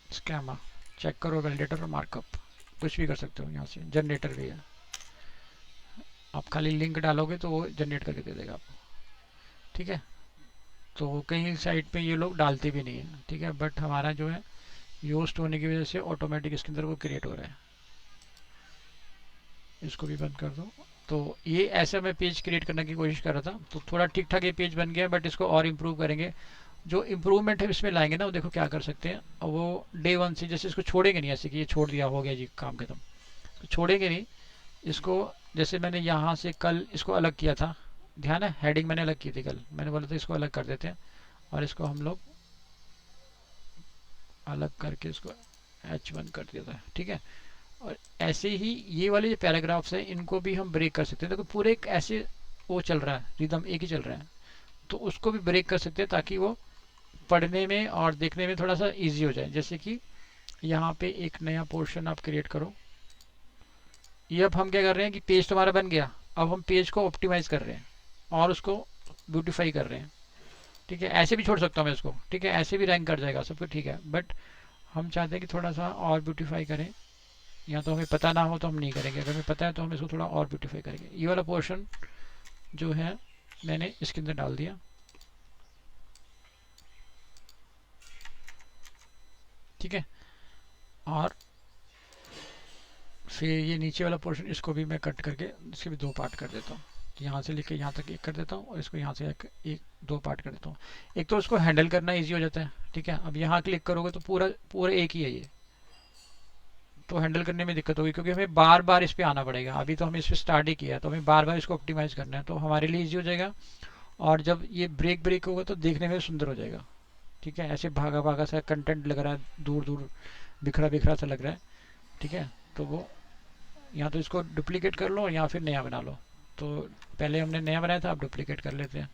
स्कैमा चेक करो, वैलिडेटर और मार्कअप कुछ भी कर सकते हो, यहाँ से जनरेटर भी है, आप खाली लिंक डालोगे तो वो जनरेट करके दे देगा आपको, ठीक है। तो कई साइट पे ये लोग डालते भी नहीं है, ठीक है, बट हमारा जो है योस्ट होने की वजह से ऑटोमेटिक इसके अंदर वो क्रिएट हो रहा है। इसको भी बंद कर दो। तो ये ऐसा मैं पेज क्रिएट करने की कोशिश कर रहा था, तो थोड़ा ठीक ठाक ये पेज बन गया, बट इसको और इम्प्रूव करेंगे। जो इम्प्रूवमेंट है इसमें लाएंगे ना, वो देखो क्या कर सकते हैं। और वो डे वन से, जैसे इसको छोड़ेंगे नहीं ऐसे कि ये छोड़ दिया हो गया जी काम खत्म, तो छोड़ेंगे नहीं इसको। जैसे मैंने यहाँ से कल इसको अलग किया था, ध्यान है, हेडिंग मैंने अलग की थी कल, मैंने बोला था इसको अलग कर देते हैं, और इसको हम लोग अलग करके इसको H1 कर दिया था, ठीक है। और ऐसे ही ये वाले जो पैराग्राफ्स हैं इनको भी हम ब्रेक कर सकते हैं। देखो पूरे एक ऐसे वो चल रहा है, रिदम एक ही चल रहा है, तो उसको भी ब्रेक कर सकते हैं ताकि वो पढ़ने में और देखने में थोड़ा सा इजी हो जाए। जैसे कि यहाँ पे एक नया पोर्शन आप क्रिएट करो। ये अब हम क्या कर रहे हैं कि पेज तो हमारा बन गया, अब हम पेज को ऑप्टिमाइज कर रहे हैं और उसको ब्यूटीफाई कर रहे हैं, ठीक है। ऐसे भी छोड़ सकता हूँ मैं इसको, ठीक है, ऐसे भी रैंक कर जाएगा सब कुछ, ठीक है, बट हम चाहते हैं कि थोड़ा सा और ब्यूटीफाई करें। या तो हमें पता ना हो तो हम नहीं करेंगे, अगर हमें पता है तो हम इसको थोड़ा और ब्यूटीफाई करेंगे। ये वाला पोर्शन जो है मैंने इसके अंदर डाल दिया, ठीक है। और फिर ये नीचे वाला पोर्शन, इसको भी मैं कट करके इसके भी दो पार्ट कर देता हूँ। यहाँ से लेकर यहाँ तक एक कर देता हूँ और इसको यहाँ से एक दो पार्ट कर देता हूँ। एक तो उसको हैंडल करना इजी हो जाता है, ठीक है। अब यहाँ क्लिक करोगे तो पूरा पूरा एक ही है ये, तो हैंडल करने में दिक्कत होगी क्योंकि हमें बार बार इस पर आना पड़ेगा। अभी तो हमें इस पर स्टार्ट ही किया है, तो हमें बार बार इसको ऑप्टिमाइज करना है, तो हमारे लिए ईजी हो जाएगा। और जब ये ब्रेक ब्रेक होगा तो देखने में सुंदर हो जाएगा, ठीक है। ऐसे भागा भागा सा कंटेंट लग रहा है, दूर दूर बिखरा बिखरा सा लग रहा है, ठीक है। तो वो या तो इसको डुप्लीकेट कर लो या फिर नया बना लो। तो पहले हमने नया बनाया था, अब डुप्लीकेट कर लेते हैं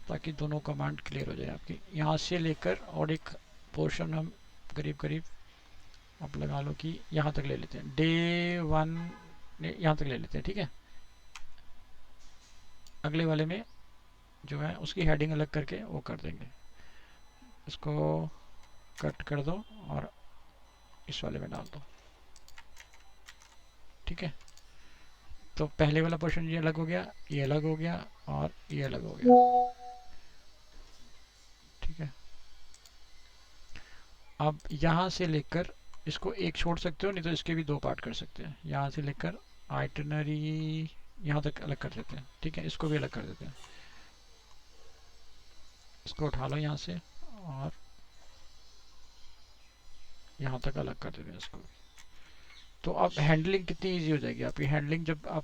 ताकि दोनों कमांड क्लियर हो जाए आपकी। यहाँ से लेकर और एक पोर्शन हम करीब करीब आप लगा लो कि यहाँ तक ले लेते हैं, डे वन यहाँ तक ले लेते हैं, ठीक है। अगले वाले में जो है उसकी हेडिंग अलग करके वो कर देंगे, इसको कट कर दो और इस वाले में डाल दो, ठीक है। तो पहले वाला पोर्शन ये अलग हो गया, ये अलग हो गया और ये अलग हो गया, ठीक है। अब यहाँ से लेकर इसको एक छोड़ सकते हो, नहीं तो इसके भी दो पार्ट कर सकते हैं। यहाँ से लेकर आइटनरी यहाँ तक अलग कर देते हैं, ठीक है। इसको भी अलग कर देते हैं, इसको उठा लो यहाँ से और यहाँ तक अलग कर देते हैं इसको। तो अब हैंडलिंग कितनी इजी हो जाएगी आपकी। हैंडलिंग जब आप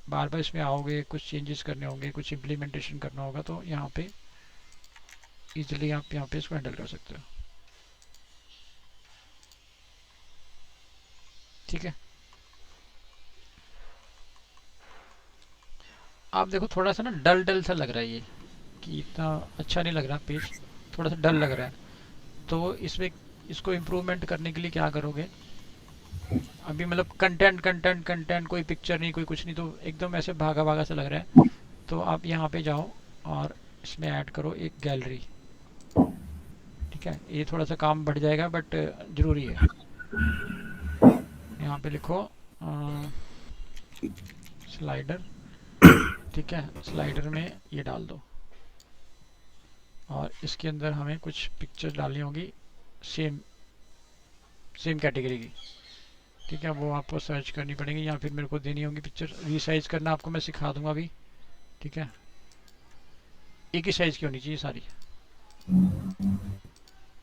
बार बार इसमें आओगे, कुछ चेंजेस करने होंगे, कुछ इम्प्लीमेंटेशन करना होगा, तो यहाँ पे इजीली आप यहाँ पे इसको हैंडल कर सकते हो, ठीक है। आप देखो थोड़ा सा ना डल डल सा लग रहा है ये, कि इतना अच्छा नहीं लग रहा पेज, थोड़ा सा डल लग रहा है। तो इसमें इसको इम्प्रूवमेंट करने के लिए क्या करोगे, अभी मतलब कंटेंट कंटेंट कंटेंट, कोई पिक्चर नहीं, कोई कुछ नहीं, तो एकदम ऐसे भागा भागा सा लग रहा है। तो आप यहाँ पे जाओ और इसमें ऐड करो एक गैलरी, ठीक है, ये थोड़ा सा काम बढ़ जाएगा बट ज़रूरी है। यहाँ पे लिखो स्लाइडर, ठीक है, स्लाइडर में ये डाल दो और इसके अंदर हमें कुछ पिक्चर डालनी होगी सेम सेम कैटेगरी की, ठीक है, वो आपको सर्च करनी पड़ेगी या फिर मेरे को देनी होगी पिक्चर। रीसाइज करना आपको मैं सिखा दूंगा अभी, ठीक है, एक ही साइज़ की होनी चाहिए सारी,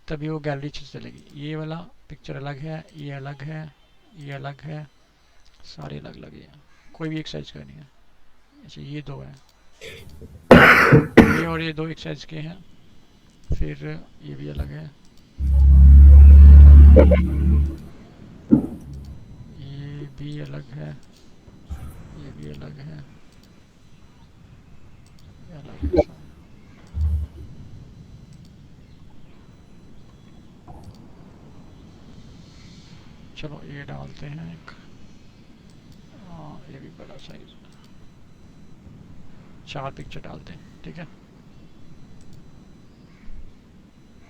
तभी वो गैलरी अच्छे से चलेगी। ये वाला पिक्चर अलग है, ये अलग है, ये अलग है, सारे अलग अलग हैं, कोई भी एक साइज़ का नहीं है। अच्छा ये दो है, ये और ये दो एक साइज़ के हैं, फिर ये भी अलग है, ये भी अलग है, ये भी अलग है, ये अलग है सब। चलो ये डालते हैं एक, ये भी बड़ा साइज, 4 पिक्चर डालते हैं, ठीक है।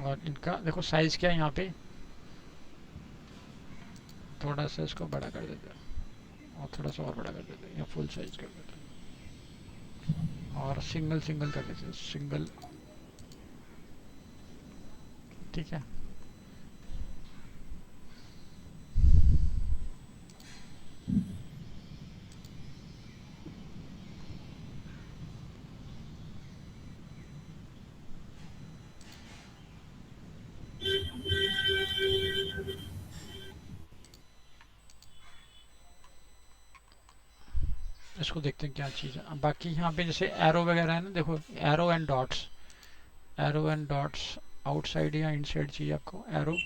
और इनका देखो साइज़ क्या है, यहाँ पे थोड़ा सा इसको बड़ा कर देते हैं और थोड़ा सा और बड़ा कर देते हैं या फुल साइज कर देते हैं और सिंगल सिंगल कर देते हैं, सिंगल, ठीक है। इसको देखते हैं क्या चीज़ है। अब बाकी यहाँ पे जैसे एरो वगैरह है ना, देखो arrow and dots, arrow and dots outside या इनसाइड चाहिए आपको एरो,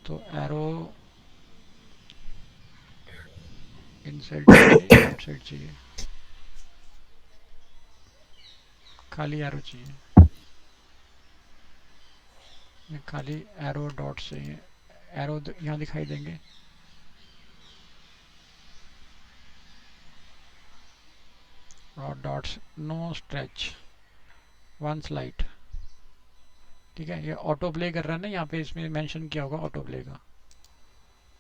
तो एरो इनसाइड चाहिए या आउटसाइड चाहिए, खाली एरो चाहिए, ये खाली एरो डॉट्स चाहिए, एरो यहाँ दिखाई देंगे, और dots, no stretch, one slide, ठीक है। ये ऑटो प्ले कर रहा है ना, यहाँ पे इसमें मेंशन किया होगा ऑटो प्ले का,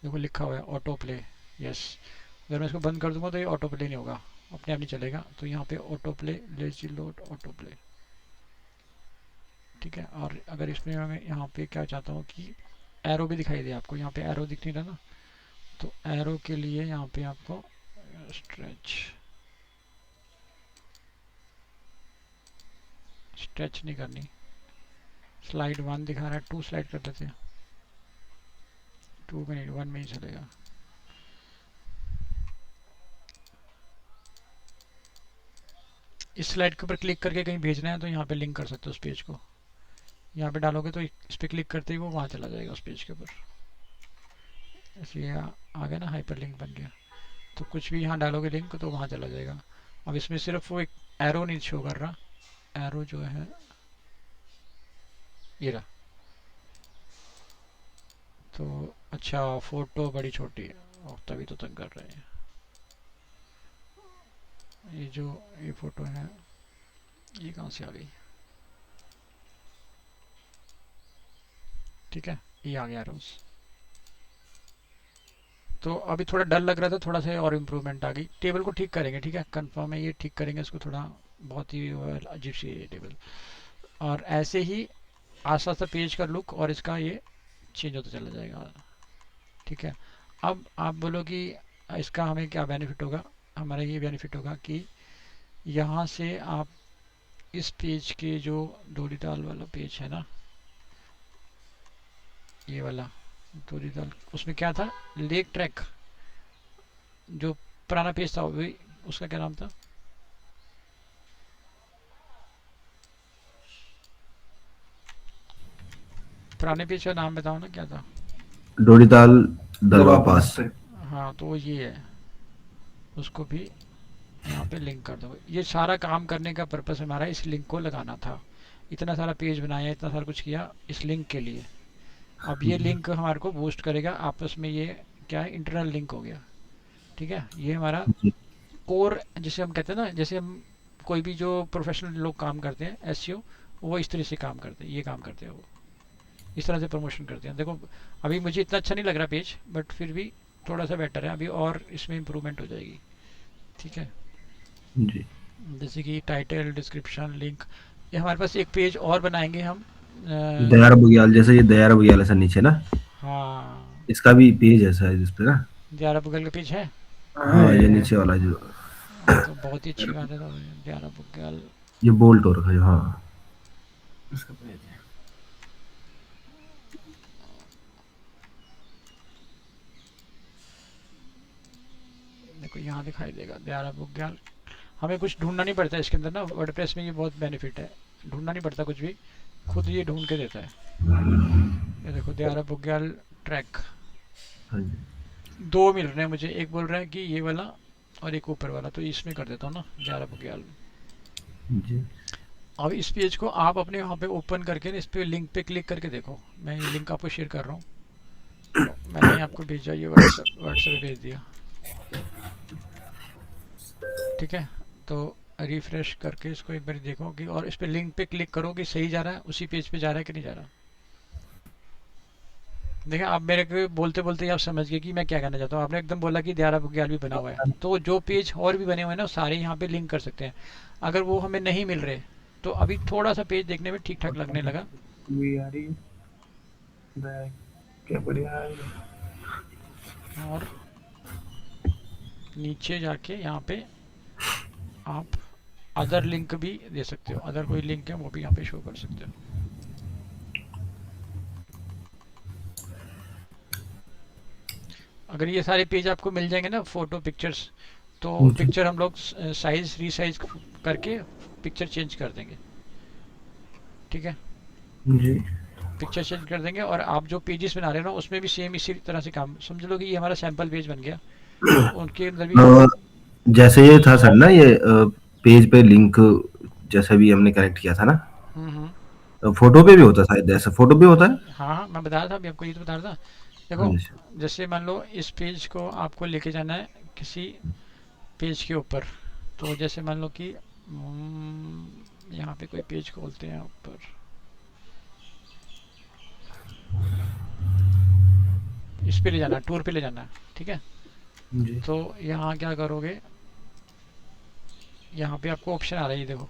देखो लिखा हुआ है ऑटो प्ले, यस। अगर मैं इसको बंद कर दूंगा तो ये ऑटो प्ले नहीं होगा, अपने आप नहीं चलेगा, तो यहाँ पे auto play, lazy load auto play, ठीक है। और अगर इसमें मैं यहाँ पे क्या चाहता हूँ कि एरो भी दिखाई दे आपको, यहाँ पे एरो दिख नहीं रहा ना, तो एरो के लिए यहाँ पे आपको स्ट्रेच, स्ट्रेच नहीं करनी, स्लाइड 1 दिखा रहा है, 2 स्लाइड कर देते हैं, 2 में नहीं 1 में ही चलेगा। इस स्लाइड के ऊपर क्लिक करके कहीं भेजना है तो यहाँ पे लिंक कर सकते हो उस पेज को, यहाँ पे डालोगे तो इस पर क्लिक करते ही वो वहाँ चला जाएगा उस पेज के ऊपर, इसलिए आ गया ना, हाइपर लिंक बन गया। तो कुछ भी यहाँ डालोगे लिंक तो वहाँ चला जाएगा। अब इसमें सिर्फ वो एक एरो नहीं शो कर रहा, एरो जो है ये रहा, तो अच्छा फोटो बड़ी छोटी है और तभी तो तंग कर रहे हैं। ये जो ये फोटो है ये कहाँ से आ गई, ठीक है, ये आ गया रोज। तो अभी थोड़ा डल लग रहा था, थोड़ा सा और इम्प्रूवमेंट आ गई। टेबल को ठीक करेंगे, ठीक है, कंफर्म है, ये ठीक करेंगे इसको, थोड़ा बहुत ही अजीब सी है टेबल। और ऐसे ही आस्ता आस्ता पेज का लुक और इसका ये चेंज होता चला जाएगा, ठीक है। अब आप बोलो कि इसका हमें क्या बेनिफिट होगा, हमारा ये बेनिफिट होगा कि यहाँ से आप इस पेज के जो डोरीताल वाला पेज है ना, ये वाला डोरीताल, उसमें क्या था, लेक ट्रैक, जो पुराना पेज था वही, उसका क्या नाम था, पुराने पेज का नाम बताओ ना क्या था। डोरीताल दलवा पास। हाँ तो वो ये है, उसको भी यहाँ पे लिंक कर दो। ये सारा काम करने का पर्पस हमारा इस लिंक को लगाना था, इतना सारा पेज बनाया, इतना सारा कुछ किया इस लिंक के लिए। अब ये लिंक हमारे को बूस्ट करेगा आपस में, ये क्या है, इंटरनल लिंक हो गया, ठीक है। ये हमारा जी। कोर जिसे हम कहते हैं ना, जैसे हम कोई भी जो प्रोफेशनल लोग काम करते हैं एसईओ, वो इस तरह से काम करते हैं, ये काम करते हैं वो, इस तरह से प्रमोशन करते हैं। देखो अभी मुझे इतना अच्छा नहीं लग रहा पेज, बट फिर भी थोड़ा सा बेटर है, अभी और इसमें इम्प्रूवमेंट हो जाएगी। ठीक है, जी। जैसे कि टाइटल, डिस्क्रिप्शन, लिंक, ये हमारे पास एक पेज और बनाएंगे हम। दयारा बुग्याल, जैसे ये दयारा बुग्याल ऐसा नीचे ना, हाँ, इसका भी पेज ऐसा है जिस पे ना। ग्यारह गूगल का पेज है। हाँ, ये नीचे वाला जो, तो बहुत ही अच्छी बात है, तो ग्यारह गूगल। ये बोल्ट हो रखा है जो, हाँ, इसका पेज है। देखो यहाँ दिखाई देगा ग्यारह गूगल। हमें कुछ ढूंढना नहीं पड़ता इसके अंदर ना, वर्डप्रेस में ये बहुत बेनिफिट है, ढूंढना नहीं पड़ता कुछ भी, खुद ये ढूंढ के देता है। ये देखो ग्यारह गूगल ट्रैक, हाँ जी। दो मिल रहे हैं मुझे, एक बोल रहा है कि ये वाला और एक ऊपर वाला, तो इसमें कर देता हूँ ना ग्यारह बग्याल। जी। अब इस पेज को आप अपने वहाँ पे ओपन करके ना, इस पे लिंक पे क्लिक करके देखो, मैं ये लिंक आपको शेयर कर रहा हूँ। तो मैंने ही आपको भेजा, ये व्हाट्सएप पे भेज दिया। ठीक है, तो रिफ्रेश करके इसको एक बार देखो कि, और इस पे लिंक पे क्लिक करो कि सही जा रहा है, उसी पेज पे जा रहा है कि नहीं जा रहा। देखिए आप मेरे को बोलते बोलते ही आप समझ गए कि मैं क्या कहना चाहता हूँ। आपने एकदम बोला कि ग्यारह बग्याल भी बना हुआ है, तो जो पेज और भी बने हुए हैं ना, वो सारे यहाँ पे लिंक कर सकते हैं। अगर वो हमें नहीं मिल रहे, तो अभी थोड़ा सा पेज देखने में ठीक ठाक लगने लगा। भी आ रही है, क्या बढ़िया है। और नीचे जाके यहाँ पे आप अदर लिंक भी दे सकते हो, अदर कोई लिंक है वो भी यहाँ पे शो कर सकते हो। अगर ये सारे पेज आपको मिल जाएंगे ना, फोटो पिक्चर्स, तो जी। पिक्चर हम लोग साइज रीसाइज करके पिक्चर चेंज कर देंगे। ठीक है, जी। पिक्चर चेंज कर देंगे, और आप जो पेजेस बना रहे हो ना, उसमें भी सेम इसी तरह से काम, समझ लो कि ये हमारा सैंपल पेज बन गया, तो उनके अंदर भी हम। अ, जैसे ये था सर ना, ये पेज पे लिंक जैसे भी हमने कनेक्ट किया था ना, हम्म। फोटो पे भी होता है शायद, ऐसा फोटो पे होता है। हाँ हाँ, मैं बता रहा था अभी आपको, ये तो बता रहा था। हाँ देखो जी। जैसे मान लो इस पेज को आपको लेके जाना है किसी पेज के ऊपर, तो जैसे मान लो कि यहाँ पे कोई पेज खोलते हैं ऊपर, इस पे ले जाना है, टूर पे ले जाना है। ठीक है, जी। तो यहाँ क्या करोगे, यहाँ पे आपको ऑप्शन आ रहा है, ये देखो,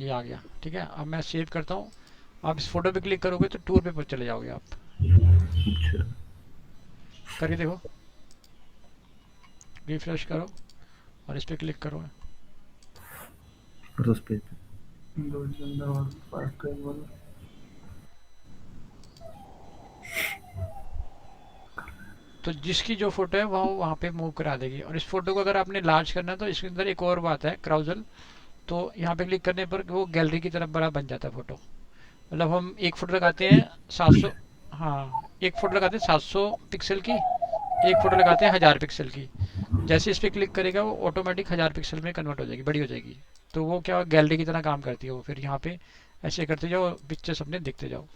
ये आ गया। ठीक है, अब मैं सेव करता हूँ। आप इस फोटो पे क्लिक करोगे तो टूर पे चले जाओगे आप, अच्छा। करके देखो, रिफ्रेश करो और इस पे क्लिक करो। और उस पेज पे दो जंदा और पार्ट टाइम वाला। तो जिसकी जो फोटो है वहाँ वहाँ पे मूव करा देगी। और इस फोटो को अगर आपने लार्ज करना है, तो इसके अंदर एक और बात है, क्राउजल। तो यहाँ पे क्लिक करने पर वो गैलरी की तरफ बड़ा बन जाता है फोटो। मतलब हम एक फोटो लगाते हैं 700, हाँ, एक फोटो लगाते हैं 700 पिक्सल की, एक फोटो लगाते हैं 1000 पिक्सल की। जैसे इस पर क्लिक करेगा वो ऑटोमेटिक 1000 पिक्सल में कन्वर्ट हो जाएगी, बड़ी हो जाएगी। तो वो क्या गैलरी की तरह काम करती है वो, फिर यहाँ पे ऐसे करते जाओ, पिक्चर्स अपने दिखते जाओ।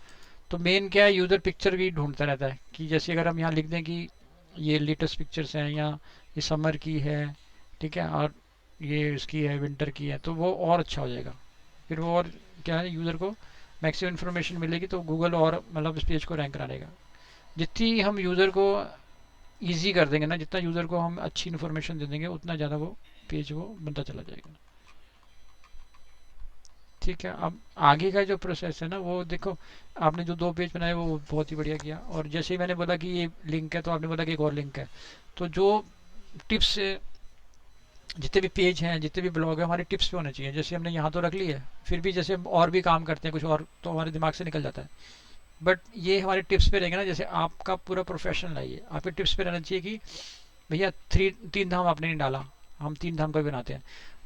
तो मेन क्या है, यूज़र पिक्चर भी ढूंढता रहता है, कि जैसे अगर हम यहाँ लिख दें कि ये लेटेस्ट पिक्चर्स हैं, या ये समर की है, ठीक है, और ये इसकी है विंटर की है, तो वो और अच्छा हो जाएगा। फिर वो और क्या है, यूज़र को मैक्सिमम इन्फॉर्मेशन मिलेगी, तो गूगल और मतलब इस पेज को रैंक करा देगा। जितनी हम यूज़र को ईजी कर देंगे ना, जितना यूज़र को हम अच्छी इन्फॉर्मेशन दे देंगे, उतना ज़्यादा वो पेज वो बनता चला जाएगा। ठीक है, अब आगे का जो प्रोसेस है ना, वो देखो, आपने जो दो पेज बनाए वो बहुत ही बढ़िया किया। और जैसे ही मैंने बोला कि ये लिंक है, तो आपने बोला कि एक और लिंक है। तो जो टिप्स, जितने भी पेज हैं, जितने भी ब्लॉग है, हमारे टिप्स पे होने चाहिए। जैसे हमने यहाँ तो रख ली है, फिर भी जैसे हम और भी काम करते हैं कुछ और, तो हमारे दिमाग से निकल जाता है। बट ये हमारे टिप्स पे रहेगा ना, जैसे आपका पूरा प्रोफेशनल है ये, आपके टिप्स पे रहना चाहिए कि भैया तीन धाम आपने नहीं डाला, हम तीन धाम का भी बनाते हैं।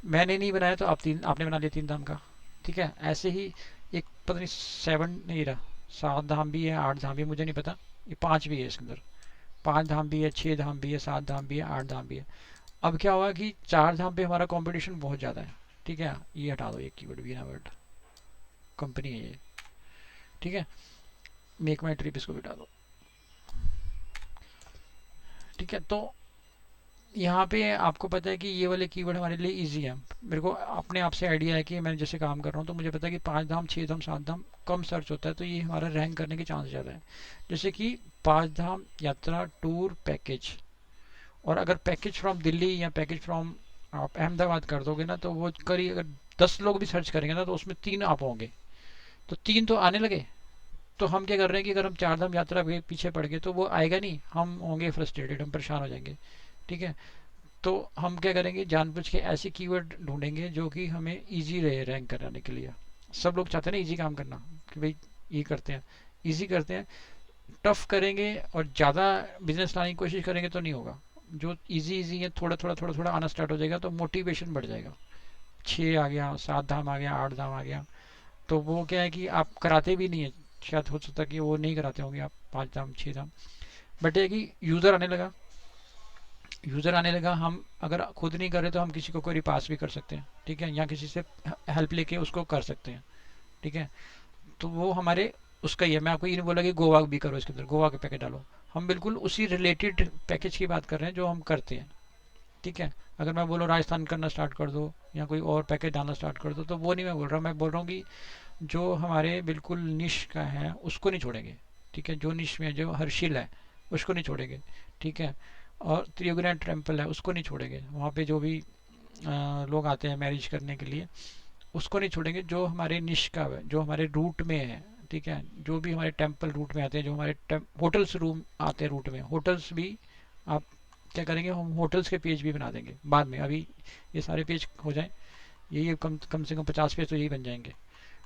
मैंने नहीं बनाया, तो आपने बना लिया तीन धाम का। ठीक है, ऐसे ही एक पता नहीं सेवन नहीं रहा, सात धाम भी है, आठ धाम भी है, मुझे नहीं पता, ये पांच भी है इसके अंदर। पांच धाम भी है, छः धाम भी है, सात धाम भी है, आठ धाम भी है। अब क्या हुआ कि चार धाम पे हमारा कंपटीशन बहुत ज़्यादा है। ठीक है, ये हटा दो, एक कीवर्ड वीना वर्ड, कंपनी है ये। ठीक है, मेक माई ट्रिप इसको भी हटा दो। ठीक है, तो यहाँ पे आपको पता है कि ये वाले कीवर्ड हमारे लिए इजी है। मेरे को अपने आप से आइडिया है कि मैं जैसे काम कर रहा हूँ तो मुझे पता है कि 5 धाम 6 धाम 7 धाम कम सर्च होता है, तो ये हमारा रैंक करने के चांस ज़्यादा है। जैसे कि 5 धाम यात्रा टूर पैकेज, और अगर पैकेज फ्रॉम दिल्ली या पैकेज फ्रॉम आप अहमदाबाद कर दोगे ना, तो वो करीब अगर 10 लोग भी सर्च करेंगे ना तो उसमें 3 आप होंगे, तो 3 तो आने लगे। तो हम क्या कर रहे हैं कि अगर हम 4 धाम यात्रा के पीछे पड़ गए तो वो आएगा नहीं, हम होंगे फ्रस्ट्रेटेड, हम परेशान हो जाएंगे। ठीक है, तो हम क्या करेंगे, जानबूझ के ऐसे कीवर्ड ढूंढेंगे जो कि हमें इजी रहे रैंक कराने के लिए। सब लोग चाहते हैं ना इजी काम करना, कि भाई ये करते हैं, इजी करते हैं। टफ करेंगे और ज़्यादा बिजनेस लाने की कोशिश करेंगे तो नहीं होगा। जो इजी इजी है, थोड़ा थोड़ा थोड़ा थोड़ा आना स्टार्ट हो जाएगा तो मोटिवेशन बढ़ जाएगा। 6 आ गया, 7 धाम आ गया, 8 धाम आ गया, तो वो क्या है कि आप कराते भी नहीं है। शायद हो सकता है कि वो नहीं कराते होंगे आप 5 धाम 6 धाम, बट ये कि यूज़र आने लगा, यूज़र आने लगा। हम अगर खुद नहीं कर रहे तो हम किसी को क्वेरी पास भी कर सकते हैं। ठीक है, या किसी से हेल्प लेके उसको कर सकते हैं। ठीक है, तो वो हमारे उसका ही है। मैं आपको ये नहीं बोला कि गोवा भी करो, इसके अंदर गोवा के पैकेट डालो। हम बिल्कुल उसी रिलेटेड पैकेज की बात कर रहे हैं जो हम करते हैं। ठीक है, अगर मैं बोलूँ राजस्थान करना स्टार्ट कर दो या कोई और पैकेज डालना स्टार्ट कर दो, तो वो नहीं मैं बोल रहा। मैं बोल रहा हूँ कि जो हमारे बिल्कुल निश का है उसको नहीं छोड़ेंगे। ठीक है, जो निश में जो हर्षिल है उसको नहीं छोड़ेंगे। ठीक है, और त्रियुगुना टेम्पल है उसको नहीं छोड़ेंगे। वहाँ पे जो भी लोग आते हैं मैरिज करने के लिए उसको नहीं छोड़ेंगे। जो हमारे निश का है, जो हमारे रूट में है, ठीक है, जो भी हमारे टेम्पल रूट में आते हैं, जो हमारे होटल्स रूम आते हैं रूट में, होटल्स भी आप क्या करेंगे, हम होटल्स के पेज भी बना देंगे बाद में। अभी ये सारे पेज हो जाए, ये कम कम से कम 50 पेज तो यही बन जाएंगे।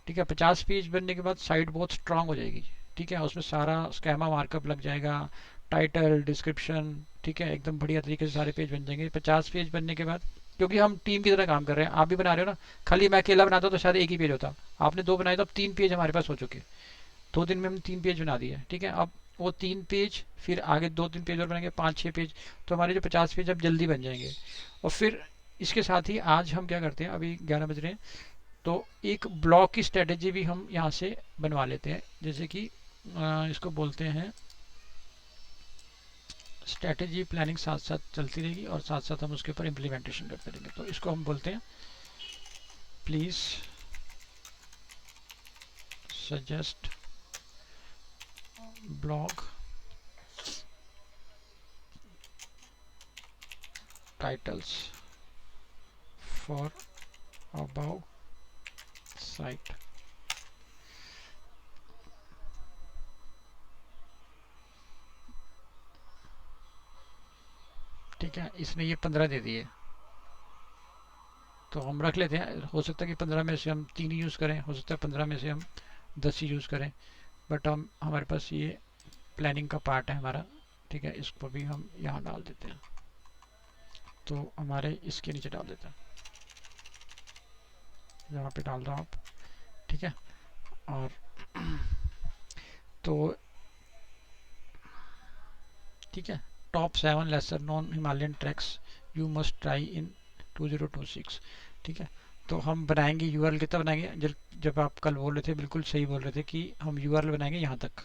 ठीक है, 50 पेज बनने के बाद साइट बहुत स्ट्रांग हो जाएगी। ठीक है, उसमें सारा स्कैमा मार्कअप लग जाएगा, टाइटल डिस्क्रिप्शन, ठीक है, एकदम बढ़िया तरीके से सारे पेज बन जाएंगे 50 पेज बनने के बाद। क्योंकि हम टीम की तरह काम कर रहे हैं, आप भी बना रहे हो ना। खाली मैं अकेला बनाता तो शायद एक ही पेज होता, आपने 2 बनाए तो अब 3 पेज हमारे पास हो चुके। 2 दिन में हम 3 पेज बना दिए। ठीक है, अब वो 3 पेज फिर आगे 2-3 पेज और बनाएंगे, 5-6 पेज, तो हमारे जो 50 पेज अब जल्दी बन जाएंगे। और फिर इसके साथ ही आज हम क्या करते हैं, अभी 11 बज रहे हैं, तो एक ब्लॉक की स्ट्रेटेजी भी हम यहाँ से बनवा लेते हैं। जैसे कि इसको बोलते हैं स्ट्रेटेजी प्लानिंग, साथ साथ चलती रहेगी और साथ साथ हम उसके ऊपर इम्प्लीमेंटेशन करते रहेंगे। तो इसको हम बोलते हैं please suggest blog titles for about site. ठीक है, इसने ये 15 दे दिए, तो हम रख लेते हैं। हो सकता है कि 15 में से हम 3 यूज़ करें, हो सकता है 15 में से हम 10 ही यूज़ करें, बट हम हमारे पास ये प्लानिंग का पार्ट है हमारा। ठीक है, इसको भी हम यहाँ डाल देते हैं, तो हमारे इसके नीचे डाल देते हैं, यहाँ पे डाल दो आप। ठीक है, और तो ठीक है, top 7 lesser non Himalayan treks you must try in 2026। ठीक है, तो हम बनाएंगे यूआरएल कितना बनाएंगे, जब आप कल बोल रहे थे, बिल्कुल सही बोल रहे थे कि हम यूआरएल बनाएंगे यहाँ तक,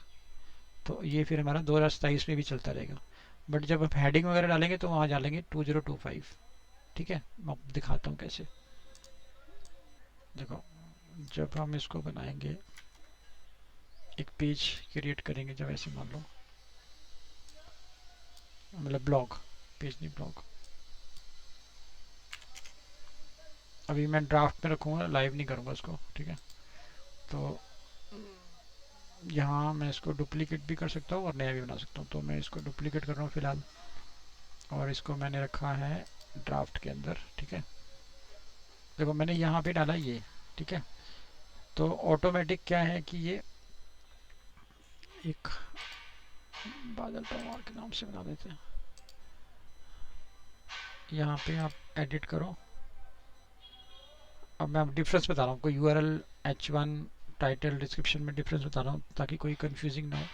तो ये फिर हमारा 2027 में भी चलता रहेगा। बट जब आप हेडिंग वगैरह डालेंगे तो वहाँ डालेंगे 2025। ठीक है, मैं आपको दिखाता हूँ कैसे। देखो, जब हम इसको बनाएंगे, एक पेज क्रिएट करेंगे, जब ऐसे मान लो, मतलब ब्लॉग, पेज नहीं ब्लॉग। अभी मैं ड्राफ्ट में रखूँगा, लाइव नहीं करूँगा इसको। ठीक है, तो यहाँ मैं इसको डुप्लीकेट भी कर सकता हूँ और नया भी बना सकता हूँ। तो मैं इसको डुप्लीकेट कर रहा हूँ फिलहाल, और इसको मैंने रखा है ड्राफ्ट के अंदर। ठीक है, देखो मैंने यहाँ पे डाला ये। ठीक है, तो ऑटोमेटिक क्या है कि ये एक बादल पवार के नाम से बना देते हैं। यहाँ पे आप एडिट करो। अब मैं आप डिफरेंस बता रहा हूँ, कोई यूआरएल H1 टाइटल डिस्क्रिप्शन में डिफरेंस बता रहा हूँ ताकि कोई कंफ्यूजिंग ना हो।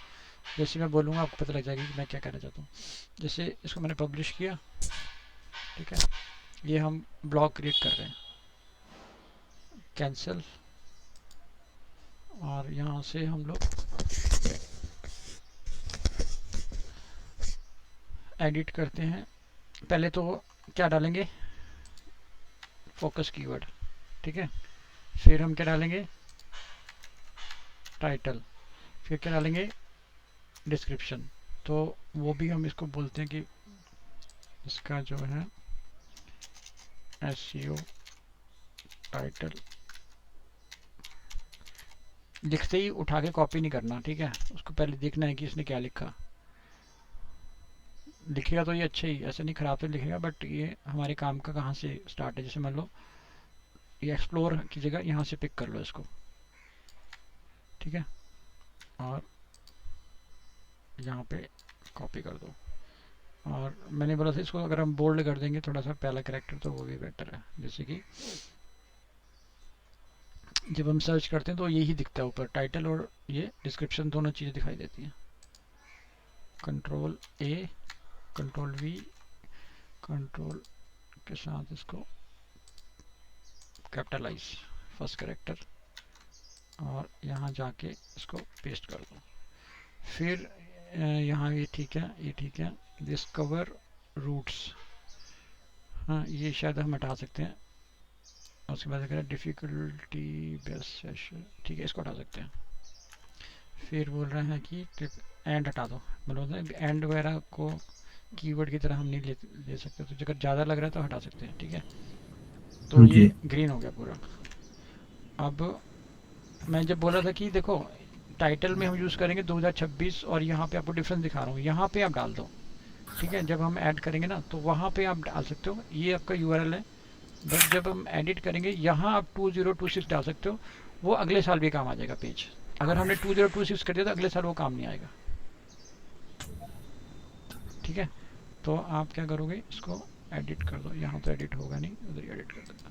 जैसे मैं बोलूँगा आपको पता लग जाएगा कि मैं क्या कहना चाहता हूँ। जैसे इसको मैंने पब्लिश किया, ठीक है, ये हम ब्लॉग क्रिएट कर रहे हैं, कैंसिल, और यहाँ से हम लोग एडिट करते हैं पहले तो क्या डालेंगे, फोकस कीवर्ड, ठीक है। फिर हम क्या डालेंगे, टाइटल। फिर क्या डालेंगे, डिस्क्रिप्शन। तो वो भी हम इसको बोलते हैं कि इसका जो है एसईओ टाइटल। लिखते ही उठा के कॉपी नहीं करना, ठीक है, उसको पहले देखना है कि इसने क्या लिखा। लिखेगा तो ये अच्छा ही, ऐसा नहीं खराब तो लिखेगा, बट ये हमारे काम का कहाँ से स्टार्ट है। जैसे मान लो ये एक्सप्लोर की जगह यहाँ से पिक कर लो इसको, ठीक है, और यहाँ पे कॉपी कर दो। और मैंने बोला था इसको अगर हम बोल्ड कर देंगे थोड़ा सा पहला कैरेक्टर तो वो भी बेटर है। जैसे कि जब हम सर्च करते हैं तो यही दिखता है ऊपर, टाइटल और ये डिस्क्रिप्शन दोनों चीज़ें दिखाई देती हैं। Control A, control we, control के साथ इसको कैपिटलाइज फर्स्ट कैरेक्टर, और यहाँ जाके इसको पेस्ट कर दो। फिर यहाँ ये ठीक है, ये ठीक है। डिस्कवर रूट्स, हाँ ये शायद हम हटा सकते हैं। उसके बाद अगर डिफ़िकल्टी बेस्ट सेशन, ठीक है, इसको हटा सकते हैं। फिर बोल रहे हैं कि एंड हटा दो, मतलब एंड वगैरह को कीवर्ड की तरह हम नहीं ले सकते, तो अगर ज़्यादा लग रहा है तो हटा सकते हैं, ठीक है। तो ये ग्रीन हो गया पूरा। अब मैं जब बोला था कि देखो टाइटल में हम यूज़ करेंगे 2026 और यहाँ पे आपको डिफरेंस दिखा रहा हूँ, यहाँ पे आप डाल दो, ठीक है। जब हम ऐड करेंगे ना तो वहाँ पे आप डाल सकते हो, ये आपका यूआरएल है। बट जब हम एडिट करेंगे यहाँ आप 2026 डाल सकते हो, वो अगले साल भी काम आ जाएगा पेज। अगर हमने 2026 कर दिया तो अगले साल वो काम नहीं आएगा, ठीक है। तो आप क्या करोगे, इसको एडिट कर दो। यहाँ तो एडिट होगा नहीं, उधर एडिट कर देता।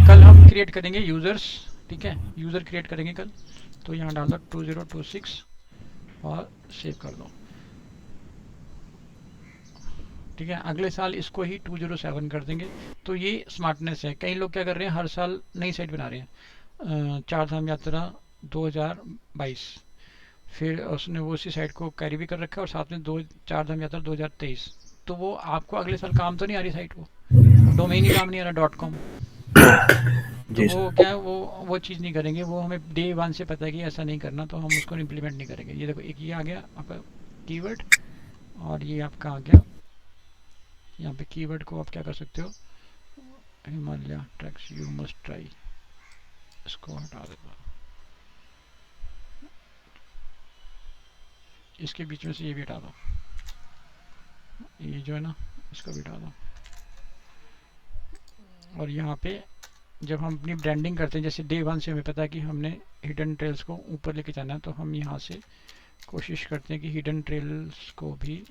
कल हम क्रिएट करेंगे यूज़र्स, ठीक है, यूज़र क्रिएट करेंगे कल। तो यहाँ डाल दो 2026 और सेव कर दो, ठीक है। अगले साल इसको ही 207 कर देंगे। तो ये स्मार्टनेस है। कई लोग क्या कर रहे हैं, हर साल नई साइट बना रहे हैं। चार धाम यात्रा 2022, फिर उसने वो उसी साइट को कैरी भी कर रखा है और साथ में दो चार धाम यात्रा 2023। तो वो आपको अगले साल काम तो नहीं आ रही साइट, वो डोमेन ही काम नहीं आ रहा .com। तो वो क्या है, वो चीज़ नहीं करेंगे। वो हमें डे 1 से पता है कि ऐसा नहीं करना, तो हम उसको इम्प्लीमेंट नहीं करेंगे। ये देखो एक ये आ गया आपका कीवर्ड, और ये आपका आ गया यहाँ पे कीवर्ड को आप क्या कर सकते हो, Himalaya tracks you must try, इसको हटा देता। इसके बीच में से ये भी हटा दो, ये जो है ना इसको भी हटा दो। और यहाँ पे जब हम अपनी ब्रांडिंग करते हैं, जैसे डे 1 से हमें पता है कि हमने हिडन ट्रेल्स को ऊपर लेके जाना है, तो हम यहाँ से कोशिश करते हैं कि हिडन ट्रेल्स को भी,